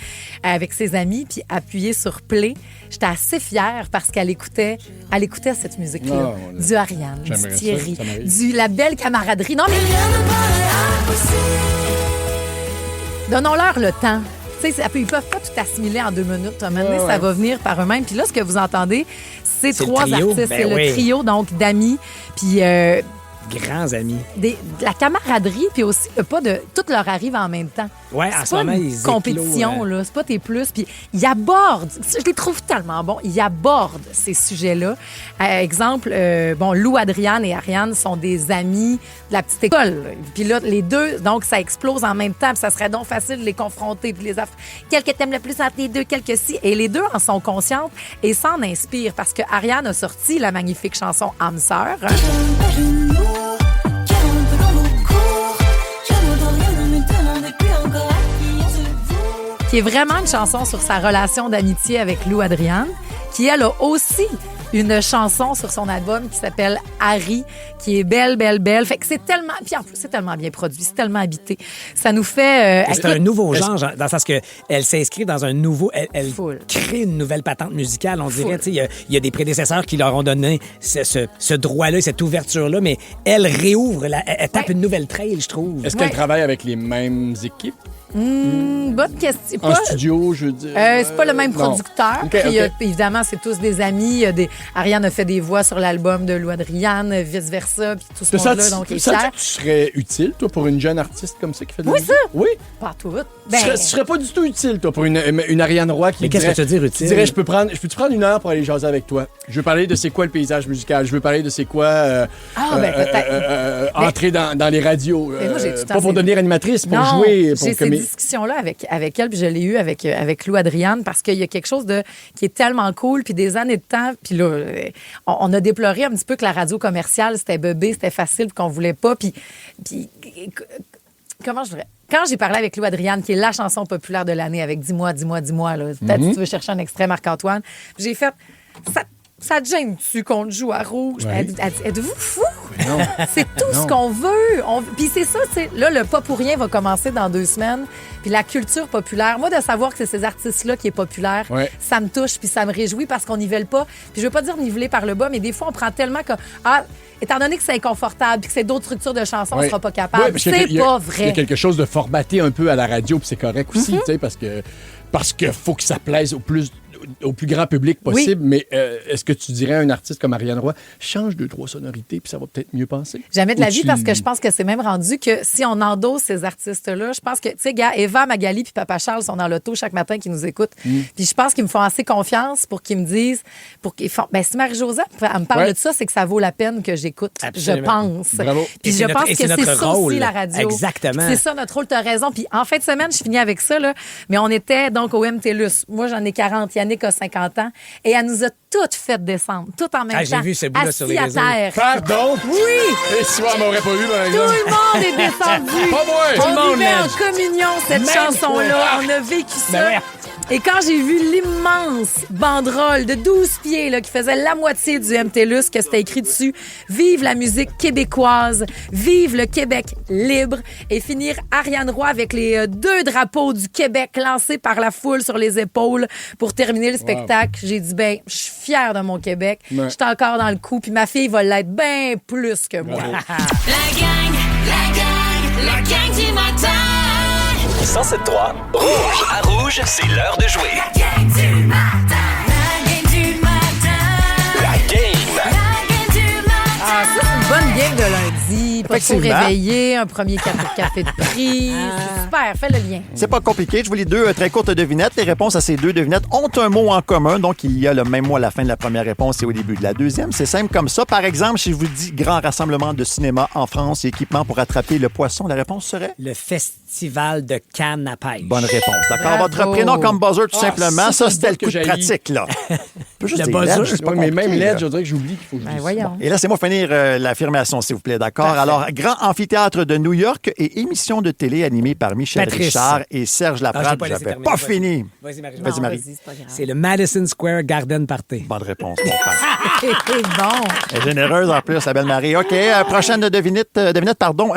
avec ses amis, puis appuyée sur Play. J'étais assez fière parce qu'elle écoutait cette musique-là. Du Ariane, du Thierry, la belle camaraderie. Non, mais donnons-leur le temps. Tu sais, ils peuvent pas tout assimiler en 2 minutes. À un moment donné, ça va venir par eux-mêmes. Puis là, ce que vous entendez, c'est 3 artistes. C'est le trio, donc, d'amis. Puis grands amis. De la camaraderie, puis aussi pas de... Tout leur arrive en même temps. Oui, en ce moment, ils compétition, là. C'est pas tes plus. Puis ils abordent... Je les trouve tellement bons. Ils abordent ces sujets-là. Exemple, Lou, Adriane et Ariane sont des amis de la petite école. Puis là, les deux, donc, ça explose en même temps. Puis ça serait donc facile de les confronter. Puis quel que t'aimes le plus entre les deux, quel que si. Et les deux en sont conscientes et s'en inspirent. Parce que Ariane a sorti la magnifique chanson « Âme sœur ». Qui est vraiment une chanson sur sa relation d'amitié avec Lou Adriane, qui, elle, a aussi une chanson sur son album qui s'appelle Harry, qui est belle. Fait que c'est tellement... Puis en plus, c'est tellement bien produit, c'est tellement habité. Ça nous fait... c'est un nouveau genre, dans le sens qu'elle s'inscrit dans un nouveau... Elle crée une nouvelle patente musicale, on dirait. Il y a des prédécesseurs qui leur ont donné ce droit-là, cette ouverture-là, mais elle réouvre, elle tape une nouvelle trail, je trouve. Est-ce qu'elle travaille avec les mêmes équipes? Bonne question. En studio, je veux dire. C'est pas le même producteur. Okay, puis, évidemment, c'est tous des amis. Ariane a fait des voix sur l'album de Lou Adriane, vice-versa, puis tout ce monde-là, donc il est fier. Tu serais utile, toi, pour une jeune artiste comme ça qui fait de la musique? Oui, pas tout. Tu serais pas du tout utile, toi, pour une Ariane Roy qui Mais qu'est-ce que tu veux dire utile? Tu dirais, peux-tu prendre une heure pour aller jaser avec toi? Je veux parler de c'est quoi le paysage musical. Je veux parler de c'est quoi entrer dans les radios. Pas pour devenir animatrice, pour jouer. J'ai ces discussions-là avec elle, puis je l'ai eu avec Lou Adriane, parce qu'il y a quelque chose qui est tellement cool, puis des années de temps, puis là, on a déploré un petit peu que la radio commerciale, c'était bébé, c'était facile, puis qu'on voulait pas, puis comment je dirais? Quand j'ai parlé avec Lou Adriane, qui est la chanson populaire de l'année, avec Dis-moi, là, peut-être si tu veux chercher un extrait, Marc-Antoine, j'ai fait... Ça te gêne-tu qu'on te joue à rouge? Ouais. Elle dit, êtes-vous fou? C'est tout ce qu'on veut. Puis c'est ça, tu sais. Là, le Pas pour rien va commencer dans 2 semaines. Puis la culture populaire, moi, de savoir que c'est ces artistes-là qui est populaire, ça me touche, puis ça me réjouit parce qu'on nivelle pas. Puis je veux pas dire niveler par le bas, mais des fois, on prend tellement que... étant donné que c'est inconfortable puis que c'est d'autres structures de chansons, on sera pas capable. C'est pas vrai. Il y a quelque chose de formaté un peu à la radio, puis c'est correct aussi, tu sais, parce que faut que ça plaise au plus grand public possible. Mais est-ce que tu dirais à un artiste comme Ariane Roy, change 2-3 sonorités, puis ça va peut-être mieux passer? Jamais de la vie, parce que je pense que c'est même rendu que si on endosse ces artistes-là, je pense que, tu sais, gars, Eva, Magali puis Papa Charles sont dans l'auto chaque matin qui nous écoutent. Puis je pense qu'ils me font assez confiance pour qu'ils me disent, si Marie-Josée, elle me parle de ça, c'est que ça vaut la peine que j'écoute. Absolument. Je pense. Bravo. Puis je pense que c'est ça rôle. Aussi la radio. Exactement. C'est ça notre rôle, t'as raison. Puis en fin de semaine, je finis avec ça, là, mais on était donc au MTLUS. Moi, j'en ai 40, Yannick a 50 ans, et elle nous a toutes fait descendre, toutes en même temps. J'ai vu ce bout-là sur les réseaux. Pardon? Oui! Et si on m'aurait pas eu, par exemple. Tout le monde est descendu. Pas moi! On vivait en communion cette chanson-là. On a vécu ça. Et quand j'ai vu l'immense banderole de 12 pieds là, qui faisait la moitié du MTLUS, que c'était écrit dessus « Vive la musique québécoise, vive le Québec libre » et finir Ariane Roy avec les 2 drapeaux du Québec lancés par la foule sur les épaules pour terminer le spectacle. J'ai dit, je suis fière de mon Québec. Je suis encore dans le coup, puis ma fille va l'être bien plus que moi. La gang du matin. 107.3 Rouge. À Rouge, c'est l'heure de jouer. La gang du matin. La gang du matin. La game. La gang du matin. Ça, c'est une bonne game de lundi. Pas trop réveillé, un premier café de prix. C'est super, fais le lien. C'est pas compliqué. Je vous lis 2 très courtes devinettes. Les réponses à ces 2 devinettes ont un mot en commun. Donc, il y a le même mot à la fin de la première réponse et au début de la deuxième. C'est simple comme ça. Par exemple, si je vous dis grand rassemblement de cinéma en France et équipement pour attraper le poisson, la réponse serait? Le Festival de canne à pêche. Bonne réponse. D'accord. Votre prénom comme buzzer, tout simplement. Ça, c'était le coup de pratique, là. Le buzzer. Mais même l'aide, je dirais que j'oublie qu'il faut que je dise. Voyons. Et laissez-moi finir l'affirmation, s'il vous plaît, d'accord? Alors, grand amphithéâtre de New York et émission de télé animée par Michel Richard et Serge Laprade. Je n'avais pas fini. Vas-y, Marie. Vas-y, Marie. C'est le Madison Square Garden Party. Bonne réponse, mon père. C'est bon. Elle est généreuse en plus, la belle Marie. OK, prochaine devinette,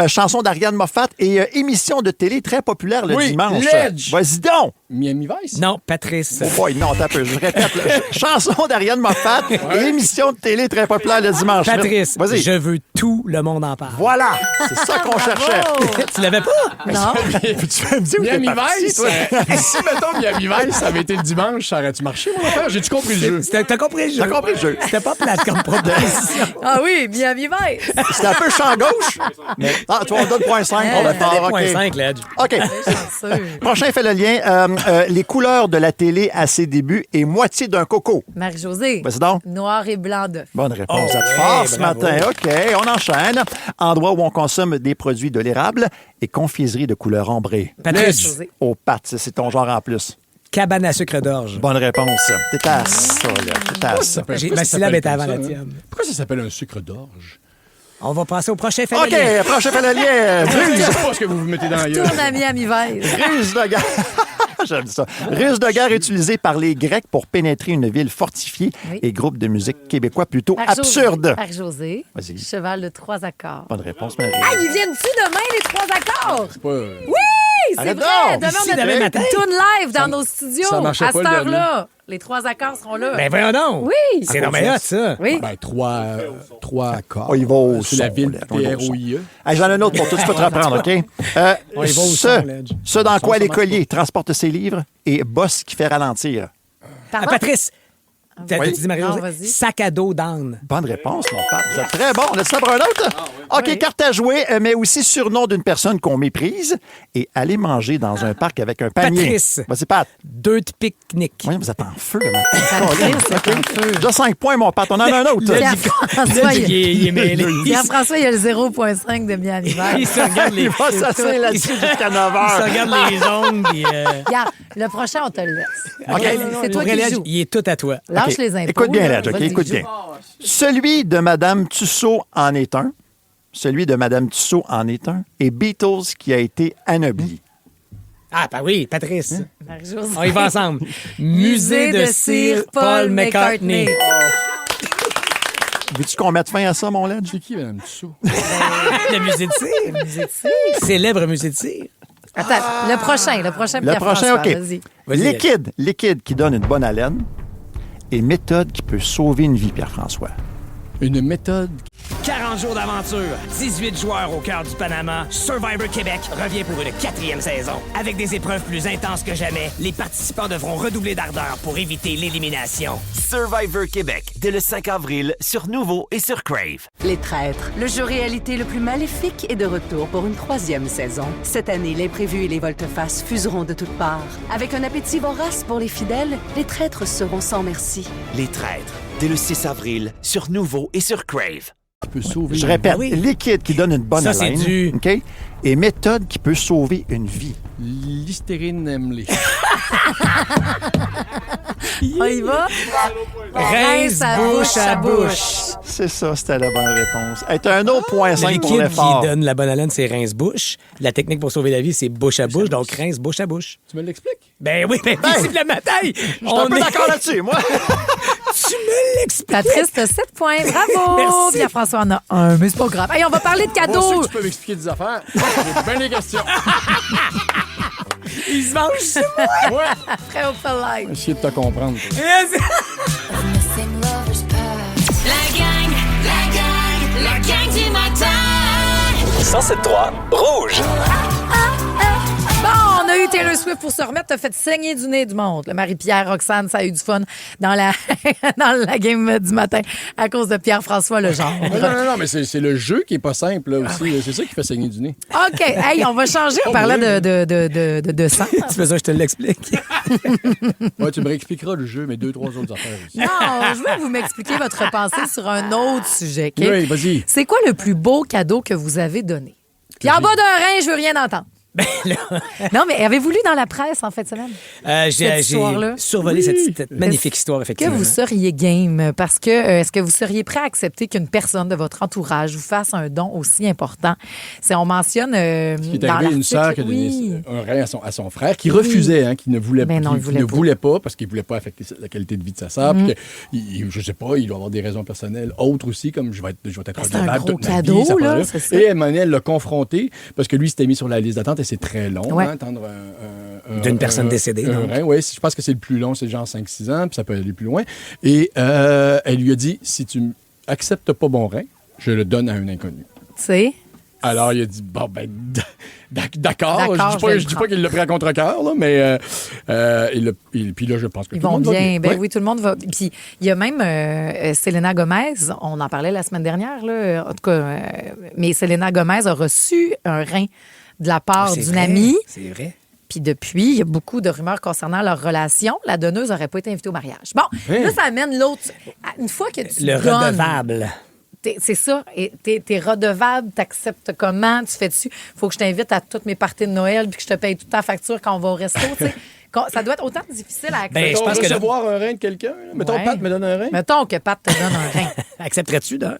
chanson d'Ariane Moffat et émission de télé très populaire le dimanche. Ledge. Vas-y donc! Miami Vice? Non, Patrice. Oh boy, non, t'as peu. Je répète. Chanson d'Ariane Moffat et émission de télé très populaire le dimanche. Patrice, vas-y. Je veux tout le monde en parle. Voilà! C'est ça qu'on cherchait. Tu l'avais pas? Non. Tu vas me dire où Miami t'es parti, Vice? toi? Si, mettons, Miami Vice, ça avait été le dimanche, ça aurait-tu marché, mon affaire? J'ai-tu compris le jeu? T'as compris le jeu? T'as compris le jeu. C'était pas plate comme proposition. Ah oui, Miami Vice. C'était un peu champ gauche. Mais, toi, on donne 0.5. On va faire. OK. 0.5, Ledge. OK. Prochain fait le lien. Les couleurs de la télé à ses débuts et moitié d'un coco. Marie-Josée. Vas-y donc. Noir et blanc d'œuf. Bonne réponse. Ça te ouais, force ce bravo. matin. OK, on enchaîne. Endroit où on consomme des produits de l'érable et confiserie de couleur ambrée. Patrice. Aux pâtes, c'est ton genre en plus. Cabane à sucre d'orge. Bonne réponse. T'es à ça, là. T'es à ça. Ma syllabe était avant la tienne. Pourquoi ça s'appelle un sucre d'orge? On va passer au prochain fait OK, le lien. prochain fait le lien. Je sais pas ce que vous vous mettez dans la gueule. Tourne à Miami Vice. Brise de gaz. J'aime ça. Ruse de guerre utilisée par les Grecs pour pénétrer une ville fortifiée et groupe de musique québécois plutôt absurde. José. Vas-y. Cheval de 3 accords. Bonne réponse, Marie. Ah, ils viennent-tu demain, les 3 accords? C'est pas... Oui, c'est Arrête vrai. donc. Demain, Ici, on a demain matin. une tourne live dans nos studios. ça marchait à pas, cette le heure-là. Les 3 accords seront là. Ben voyons donc. Oui. C'est normal, ça. Oui. Ben, trois accords. On y va au C'est la son, ville là. On y va au son. TROIE. Hey, j'en ai un autre pour toi, tu peux te reprendre, OK? On y va au son, Ledge. Ce dans quoi l'écolier transporte ses livres et boss qui fait ralentir. Ah, Patrice, t'as Oui. dit Marie-Josée? Non, vas-y. Sac à dos d'âne. Bonne réponse, mon père. Vous êtes très bon. On a ça pour un autre? OK, carte à jouer, mais aussi surnom d'une personne qu'on méprise et aller manger dans un parc avec un panier. Patrice. Vas-y, Pat. Deux de pique-nique. Oui, vous êtes en feu le matin. Patrice, c'est en feu. Déjà 5 points, mon Pat. On en a un autre. Pierre-François, Il est mêlé. Pierre-François, il y a le 0,5 de mi-anniversaire. Il se regarde les... Il va s'asseoir là-dessus jusqu'à 9 Il se h. regarde les ongles. Puis, Regarde, le prochain, on te le laisse. OK. C'est toi Pour qui Ledge, joues. il est tout à toi. Lâche OK. les impôts. Écoute bien, là. Ledge, OK? Vas-y, Écoute joue. bien. Celui de Madame Tussaud en est un. Celui de Madame Tussaud en est un. Et Beatles qui a été anobli. Ah, ben oui, Patrice. Marie-Josée. On y va ensemble. Musée de cire Paul McCartney. Veux-tu qu'on mette fin à ça, mon Ledge? C'est qui, Mme Tussaud? Le musée de cire. Musée de cire. Célèbre musée de cire. Attends, le prochain, Le prochain, Pierre-François, OK. vas-y. Vas-y, Liquide qui donne une bonne haleine et méthode qui peut sauver une vie, Pierre-François. Une méthode. 40 jours d'aventure, 18 joueurs au cœur du Panama, Survivor Québec revient pour une 4e saison. Avec des épreuves plus intenses que jamais, les participants devront redoubler d'ardeur pour éviter l'élimination. Survivor Québec, dès le 5 avril, sur Nouveau et sur Crave. Les Traîtres, le jeu réalité le plus maléfique est de retour pour une 3e saison. Cette année, l'imprévu et les volte-face fuseront de toutes parts. Avec un appétit vorace pour les fidèles, les traîtres seront sans merci. Les Traîtres, dès le 6 avril, sur Nouveau et sur Crave. Peut sauver. Je répète, oui. liquide qui donne une bonne Ça, c'est haleine. du- OK? Et méthode qui peut sauver une vie. Listerine Emily. On y va? Rince bouche à bouche. C'est ça, c'était la bonne réponse. Hey, t'as un autre point Le 5 pour liquide l'effort. qui donne la bonne haleine, c'est rince-bouche. La technique pour sauver la vie, c'est bouche à bouche. Donc, rince bouche à bouche. Tu me l'expliques? Ben oui, mais ici, la bataille. Je suis un peu d'accord là-dessus, moi. Tu me l'expliques. Patrice, t'as 7 points. Bravo! Merci. Pierre-François en a 1, mais c'est pas grave. Hey, on va parler de Moi, cadeaux. tu peux m'expliquer des affaires. J'ai bien des questions. Il se mange ça. Très open live. Essayer de te comprendre. La gang du matin. 107.3 Rouge. Bon, on a eu Taylor Swift pour se remettre. T'as fait saigner du nez du monde. Le Marie-Pierre, Roxane, ça a eu du fun dans la, dans la game du matin à cause de Pierre-François Legendre. Non, mais c'est le jeu qui est pas simple, là, aussi. là. C'est ça qui fait saigner du nez. OK. Hey, on va changer. On parlait de sang. Tu fais ça, je te l'explique. Ouais, tu me réexpliqueras le jeu, mais 2-3 autres affaires aussi. Non, je veux que vous m'expliquiez votre pensée sur un autre sujet. OK? Oui, vas-y. C'est quoi le plus beau cadeau que vous avez donné? Puis en bas d'un rein, je veux rien entendre. Non, mais avez-vous lu dans la presse en fin de semaine? J'ai histoire-là? survolé cette magnifique histoire, Que effectivement. vous seriez game parce que est-ce que vous seriez prêt à accepter qu'une personne de votre entourage vous fasse un don aussi important? On mentionne Ce qui est dans arrivé une sœur qui a donné un rein à son frère, qui refusait, hein, qui ne voulait, Ben non, il voulait pas parce qu'il ne voulait pas affecter la qualité de vie de sa sœur. Puis je sais pas, il doit avoir des raisons personnelles autres aussi, comme je vais être c'est un redevable gros toute ma cadeau, vie, ça là, prendrait. c'est ça. Et à un moment donné, elle l'a confronté parce que lui s'était mis sur la liste d'attente et c'est très long, Ouais. hein, attendre D'une personne décédée, un donc. rein, oui, je pense que c'est le plus long, c'est genre 5-6 ans, puis ça peut aller plus loin. Et elle lui a dit, si tu acceptes pas mon rein, je le donne à un inconnu. Tu sais? Alors, il a dit, bon, ben, d'accord. D'accord, Je dis pas qu'il l'a pris à contre-cœur, là, mais puis là, je pense que Ils tout le vont monde va bien. Ben Ouais. oui, tout le monde va. Puis il y a même Selena Gomez, on en parlait la semaine dernière, là, en tout cas, mais Selena Gomez a reçu un rein de la part C'est d'une vrai, amie. C'est vrai. Puis depuis, il y a beaucoup de rumeurs concernant leur relation. La donneuse n'aurait pas été invitée au mariage. Bon, là, ça amène l'autre. Une fois que tu Le donnes, redevable. c'est ça. Et t'es redevable, t'acceptes comment, tu fais dessus. Faut que je t'invite à toutes mes parties de Noël puis que je te paye toute ta facture quand on va au resto. tu sais. Ça doit être autant difficile à accepter. Ben, je pense que recevoir un rein de quelqu'un. Là. Mettons, Ouais. Pat me donne un rein. Mettons que Pat te donne un rein. Accepterais-tu d'un?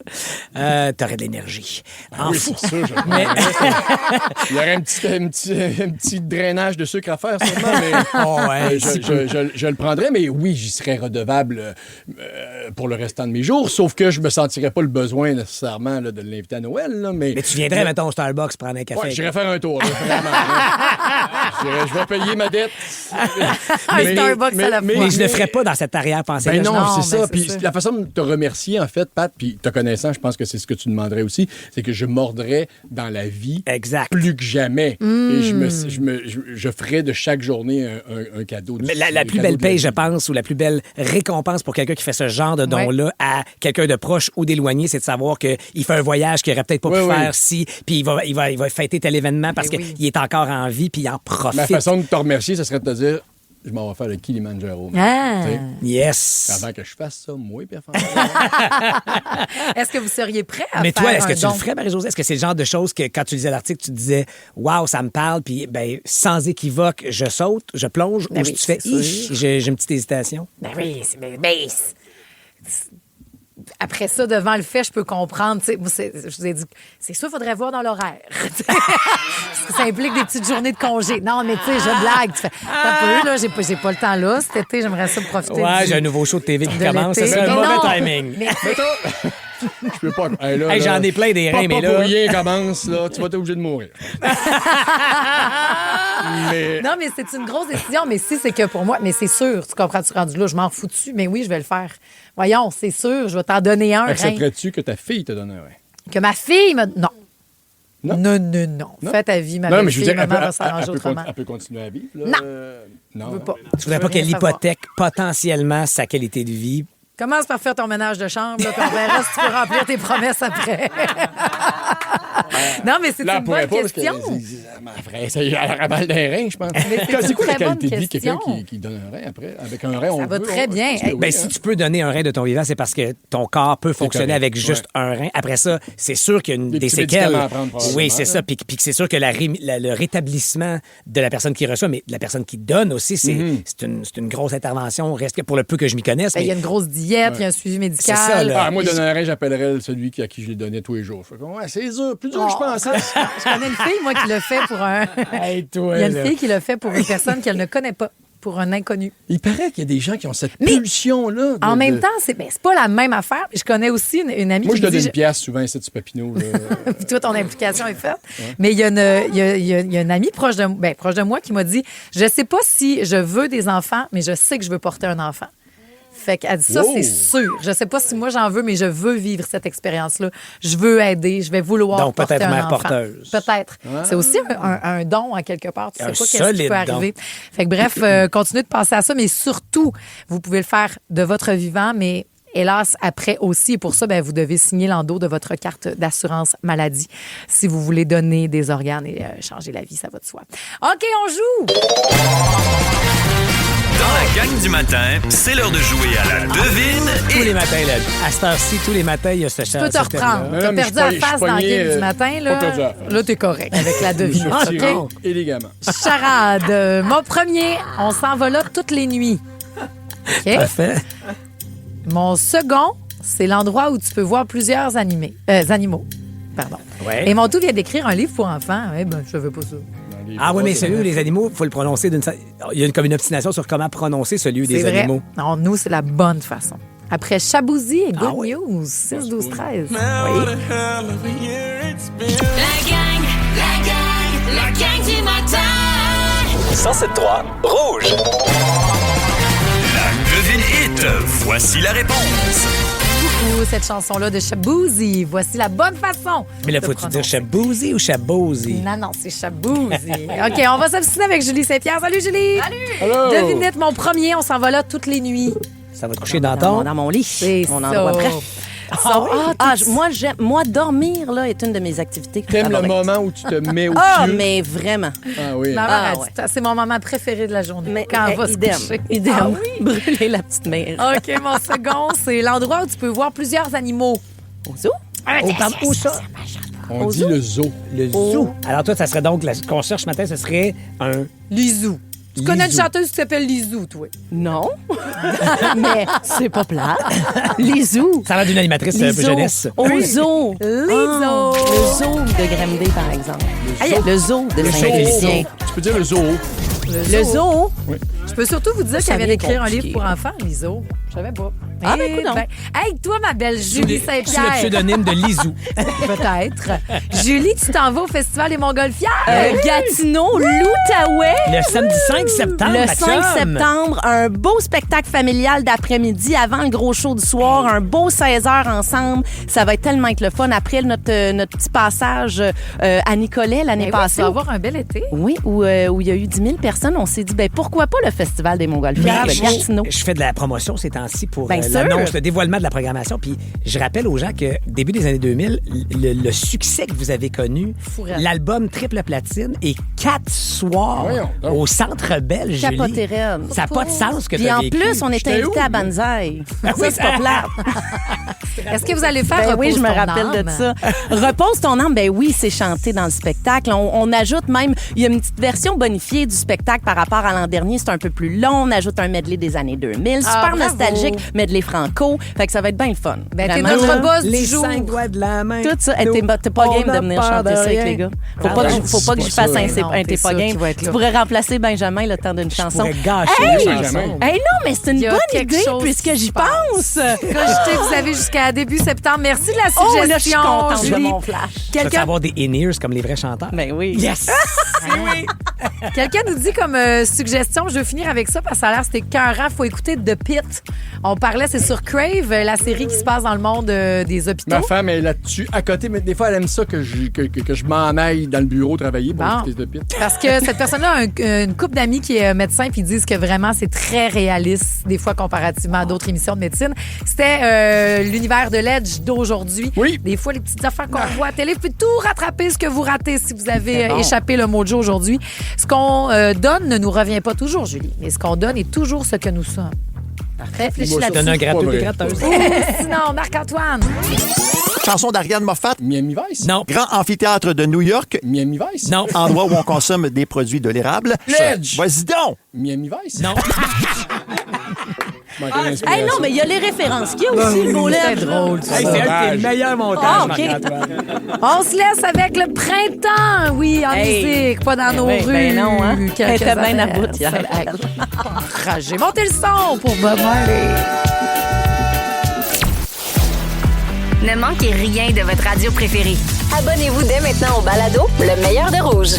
T'aurais de l'énergie. Oui, c'est sûr. Il y aurait un petit drainage de sucre à faire, sûrement, mais je le prendrais. Mais oui, j'y serais redevable pour le restant de mes jours, sauf que je me sentirais pas le besoin nécessairement là, de l'inviter à Noël. Là, mais tu viendrais, mettons, au Starbucks prendre un café. Ouais, j'irais faire un tour, là, vraiment. Je vais payer ma dette. Starbucks à la fois. Mais je le ferais pas dans cette arrière-pensée. Ben non, c'est ça. Puis la façon de te remercier, en fait, Pat, puis te connaissant, je pense que c'est ce que tu demanderais aussi, c'est que je mordrais dans la vie plus que jamais. Et je ferais de chaque journée un cadeau. Mais la plus belle paye, je pense, ou la plus belle récompense pour quelqu'un qui fait ce genre de don-là à quelqu'un de proche ou d'éloigné, c'est de savoir qu'il fait un voyage qu'il n'aurait peut-être pas pu faire si, puis il va fêter tel événement parce qu'il est encore en vie, puis il en profite. Ma façon de te remercier, ce serait de te dire... Je m'en vais faire le Kilimanjaro. Yes! Avant que je fasse ça, moi, Pierre. Est-ce que vous seriez prêt à Mais faire toi, est-ce que un tu don? le ferais, Marie-Josée? Est-ce que c'est le genre de choses que quand tu lisais l'article, tu te disais « Wow, ça me parle », puis sans équivoque, je saute, je plonge, ou si tu fais « J'ai une petite hésitation ». Ben oui, après ça, devant le fait, je peux comprendre. Moi, je vous ai dit, c'est sûr, il faudrait voir dans l'horaire. Parce que ça implique des petites journées de congé. Non, mais tu sais, je blague. Tu fais, t'as peu, là, j'ai pas le temps là. Cet été, j'aimerais ça profiter. Ouais, j'ai un nouveau show de TV qui commence. C'est un mauvais timing. Mais je peux pas. Hey, j'en ai plein des reins, mais là. Pour rien commence, là, tu vas être obligé de mourir. Non, mais c'est une grosse décision. Mais si, c'est que pour moi, mais c'est sûr, tu comprends, tu rendu là, je m'en fous dessus. Mais oui, je vais le faire. Voyons, c'est sûr, je vais t'en donner un. Accepterais-tu que ta fille te donne un rein? Que ma fille me. Non. Non. Fais ta vie, ma belle fille, maman va s'arranger autrement. Elle peut continuer à vivre, là? Non. Non. Je veux pas. Tu voudrais pas qu'elle hypothèque potentiellement sa qualité de vie? Commence par faire ton ménage de chambre, là, puis on verra si tu peux remplir tes promesses après. Non, mais c'est une bonne question. Elle a mal d'un rein, je pense. C'est quoi la qualité de vie quelqu'un qui donne un rein après? Avec un rein, ça va très bien. Si tu peux donner un rein de ton vivant, c'est parce que ton corps peut fonctionner avec juste un rein. Après ça, c'est sûr qu'il y a des séquelles. Oui, c'est ça. Puis c'est sûr que le rétablissement de la personne qui reçoit, mais de la personne qui donne aussi, c'est une grosse intervention. Reste pour le peu que je m'y connaisse. Il y a une grosse diète, il y a un suivi médical. C'est ça, là. Moi, donner un rein, j'appellerais celui à qui je l'ai donné tous les jours. C'est dur, plus dur que je pensais. Je connais une fille, moi, qui le fait pour un... Hey, toi, il y a une fille qui le fait pour une personne qu'elle ne connaît pas, pour un inconnu. Il paraît qu'il y a des gens qui ont cette pulsion-là. En même temps, c'est pas la même affaire. Je connais aussi une amie moi, qui je donne une pièce souvent, c'est du Papineau. Puis toi, ton implication est faite. Ouais. Mais il y a une amie proche de moi qui m'a dit, je sais pas si je veux des enfants, mais je sais que je veux porter un enfant. Fait qu'elle dit ça, c'est sûr. Je sais pas si moi j'en veux, mais je veux vivre cette expérience-là. Je veux aider, je vais vouloir donc, porter peut-être un mère enfant. Porteuse. Peut-être. Ah. C'est aussi un don, à quelque part. Tu sais pas qu'est-ce qui peut arriver. Don. Fait que bref, continuez de penser à ça, mais surtout, vous pouvez le faire de votre vivant, mais hélas, après aussi, et pour ça, vous devez signer l'endos de votre carte d'assurance maladie si vous voulez donner des organes et changer la vie, ça va de soi. OK, on joue! Dans la gang du matin, c'est l'heure de jouer à la devine. Tous les matins, là, à cette heure-ci, tous les matins, il y a ce chat. Tu peux te reprendre. T'as perdu la face dans la game du matin. Là, t'es correct avec la devine. OK. Élégamment. Charade. Mon premier, on s'en va là toutes les nuits. OK? Parfait. Mon second, c'est l'endroit où tu peux voir plusieurs animaux. Pardon. Ouais. Et mon tout vient d'écrire un livre pour enfants. Je veux pas ça. Ah oui, mais celui où les animaux, il faut le prononcer il y a comme une obstination sur comment prononcer celui des animaux. Non, nous, c'est la bonne façon. Après Chabouzy et Good News, 6, 12, 13. Oui. La gang du matin. 107.3 Rouge. La devine hit. Voici la réponse. Cette chanson-là de Chabouzy. Voici la bonne façon. Mais là, faut-tu dire Chabouzy ou Chabouzy? Non, c'est Chabouzy. OK, on va s'obstiner avec Julie Saint-Pierre. Salut, Julie! Salut! Hello. Devinette, mon premier, on s'en va là toutes les nuits. Ça va te coucher dans mon lit. C'est mon endroit prêt. Oui? Moi, dormir là, est une de mes activités. T'aimes le moment où tu te mets au pieu? Mais vraiment. Ah oui. C'est mon moment préféré de la journée. Mais, quand on va se coucher. Idem. Brûler la petite mère. OK, mon second, c'est l'endroit où tu peux voir plusieurs animaux. Au zoo? Où ça? On dit le zoo. Le zoo. Alors toi, ça serait donc, qu'on cherche ce matin, ce serait un... Le zoo. Tu connais une chanteuse qui s'appelle Lizou, toi? Non. Mais c'est pas plat. Lizou. Ça a l'air d'une animatrice un peu jeunesse. Au zoo. Lizou. Le zoo de Granby, par exemple. Le zoo de Saint-Félicien. Tu peux dire le zoo. Le zoo? Oui. Je peux surtout vous dire Ça qu'elle vient d'écrire un compliqué. livre pour enfants, Lizou. Je savais pas. Ah, ben, écoute donc. Hey, toi, ma belle Julie Sous le Saint-Pierre. pseudonyme de Lizou. Peut-être. Julie, tu t'en vas au Festival des Montgolfières. Gatineau, l'Outaouais. Le samedi 5 septembre, Le ma 5 chum. septembre, un beau spectacle familial d'après-midi avant le gros show du soir, un beau 16 heures ensemble. Ça va être tellement être le fun. Après notre petit passage à Nicolet l'année Ben oui, passée. tu vas avoir un bel été. Oui, où il y a eu 10 000 personnes. On s'est dit, ben pourquoi pas le Festival des Montgolfières de Gatineau? Je fais de la promotion ces temps-ci pour Bien sûr. l'annonce, le dévoilement de la programmation. Puis je rappelle aux gens que début des années 2000, le succès que vous avez connu, Fourette. l'album Triple Platine et 4 soirs Voyons donc. au Centre Bell, Julie. Capoté raide. Ça n'a pas de sens que tu Puis as en vécu. plus, on était J'étais invités où? à Banzai. oui, Ça, c'est pas plate. Est-ce que vous allez faire Ben oui, Repose je me ton rappelle âme? de ça. Repose ton âme, ben oui, c'est chanté dans le spectacle. On ajoute même, il y a une petite version bonifiée du spectacle par rapport à l'an dernier. C'est un peu plus long. On ajoute un medley des années 2000. Ah, Super bravo. nostalgique, medley franco. Fait que ça va être bien le fun. Ben, t'es Vraiment, notre là. boss du Les jour. 5 doigts de la main. Tout ça. Hey, t'es pas game de venir chanter ça avec les gars. Faut pas que je fasse un Non, t'es t'es pas sûr game. qu'il va être Tu là. pourrais remplacer Benjamin le temps d'une chanson. pourrais gâcher Hey! la chanson. Hey, non, mais c'est une Il y a bonne quelque idée chose puisque qui j'y se passe. pense. Cogitez, vous avez jusqu'à début septembre. Merci de la Oh, là, je suis suggestion, contente de Julie. mon flash. Tu vas Quelqu'un avoir des in-ears comme les vrais chanteurs. Ben oui. Yes! oui! Quelqu'un nous dit comme suggestion, je veux finir avec ça parce que ça a l'air c'était écœurant, faut écouter The Pit. On parlait, c'est sur Crave, la série qui se passe dans le monde des hôpitaux. Ma femme est là-dessus, à côté, mais des fois, elle aime ça que je m'en aille dans le bureau travailler pour Bon. écouter The Pit. Parce que cette personne-là a une couple d'amis qui est médecin puis ils disent que vraiment c'est très réaliste des fois comparativement à d'autres émissions de médecine. C'était l'univers de l'Edge d'aujourd'hui. Oui. Des fois les petites affaires qu'on voit à la télé, vous pouvez tout rattraper ce que vous ratez si vous avez bon. échappé le mojo aujourd'hui. Ce qu'on donne ne nous revient pas toujours, Julie, mais ce qu'on donne est toujours ce que nous sommes. Réfléchis Moi, ça, là-dessus. Donne un gratteux, pas des vrai. gratteuses. Sinon, Marc-Antoine. Chanson d'Ariane Moffat. Miami Vice? Non. Grand amphithéâtre de New York. Miami Vice? Non. Endroit où on consomme des produits de l'érable. L'Edge. Vas-y donc! Miami Vice? Non. Hey, non, mais il y a les références qu'il y a aussi, le beau C'est lèvre. drôle. Hey, c'est un des meilleurs montages, Ah, OK. Marc-Antoine. On se laisse avec le printemps, oui, en Hey. musique, pas dans nos Ben, rues. ben non, hein. Quelques Elle était bien années. à bout hier. Enragé. Montez le son pour Bob Marley. Ne manquez rien de votre radio préférée. Abonnez-vous dès maintenant au balado Le meilleur de Rouge.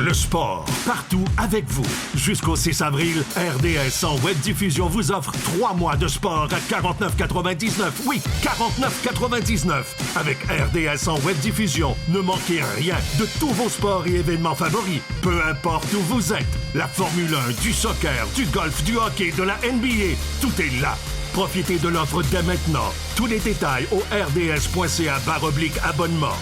Le sport, partout avec vous. Jusqu'au 6 avril, RDS en web diffusion vous offre 3 mois de sport à 49,99. Oui, 49,99. Avec RDS en web diffusion, ne manquez rien de tous vos sports et événements favoris. Peu importe où vous êtes. La Formule 1, du soccer, du golf, du hockey, de la NBA, tout est là. Profitez de l'offre dès maintenant. Tous les détails au rds.ca/abonnement.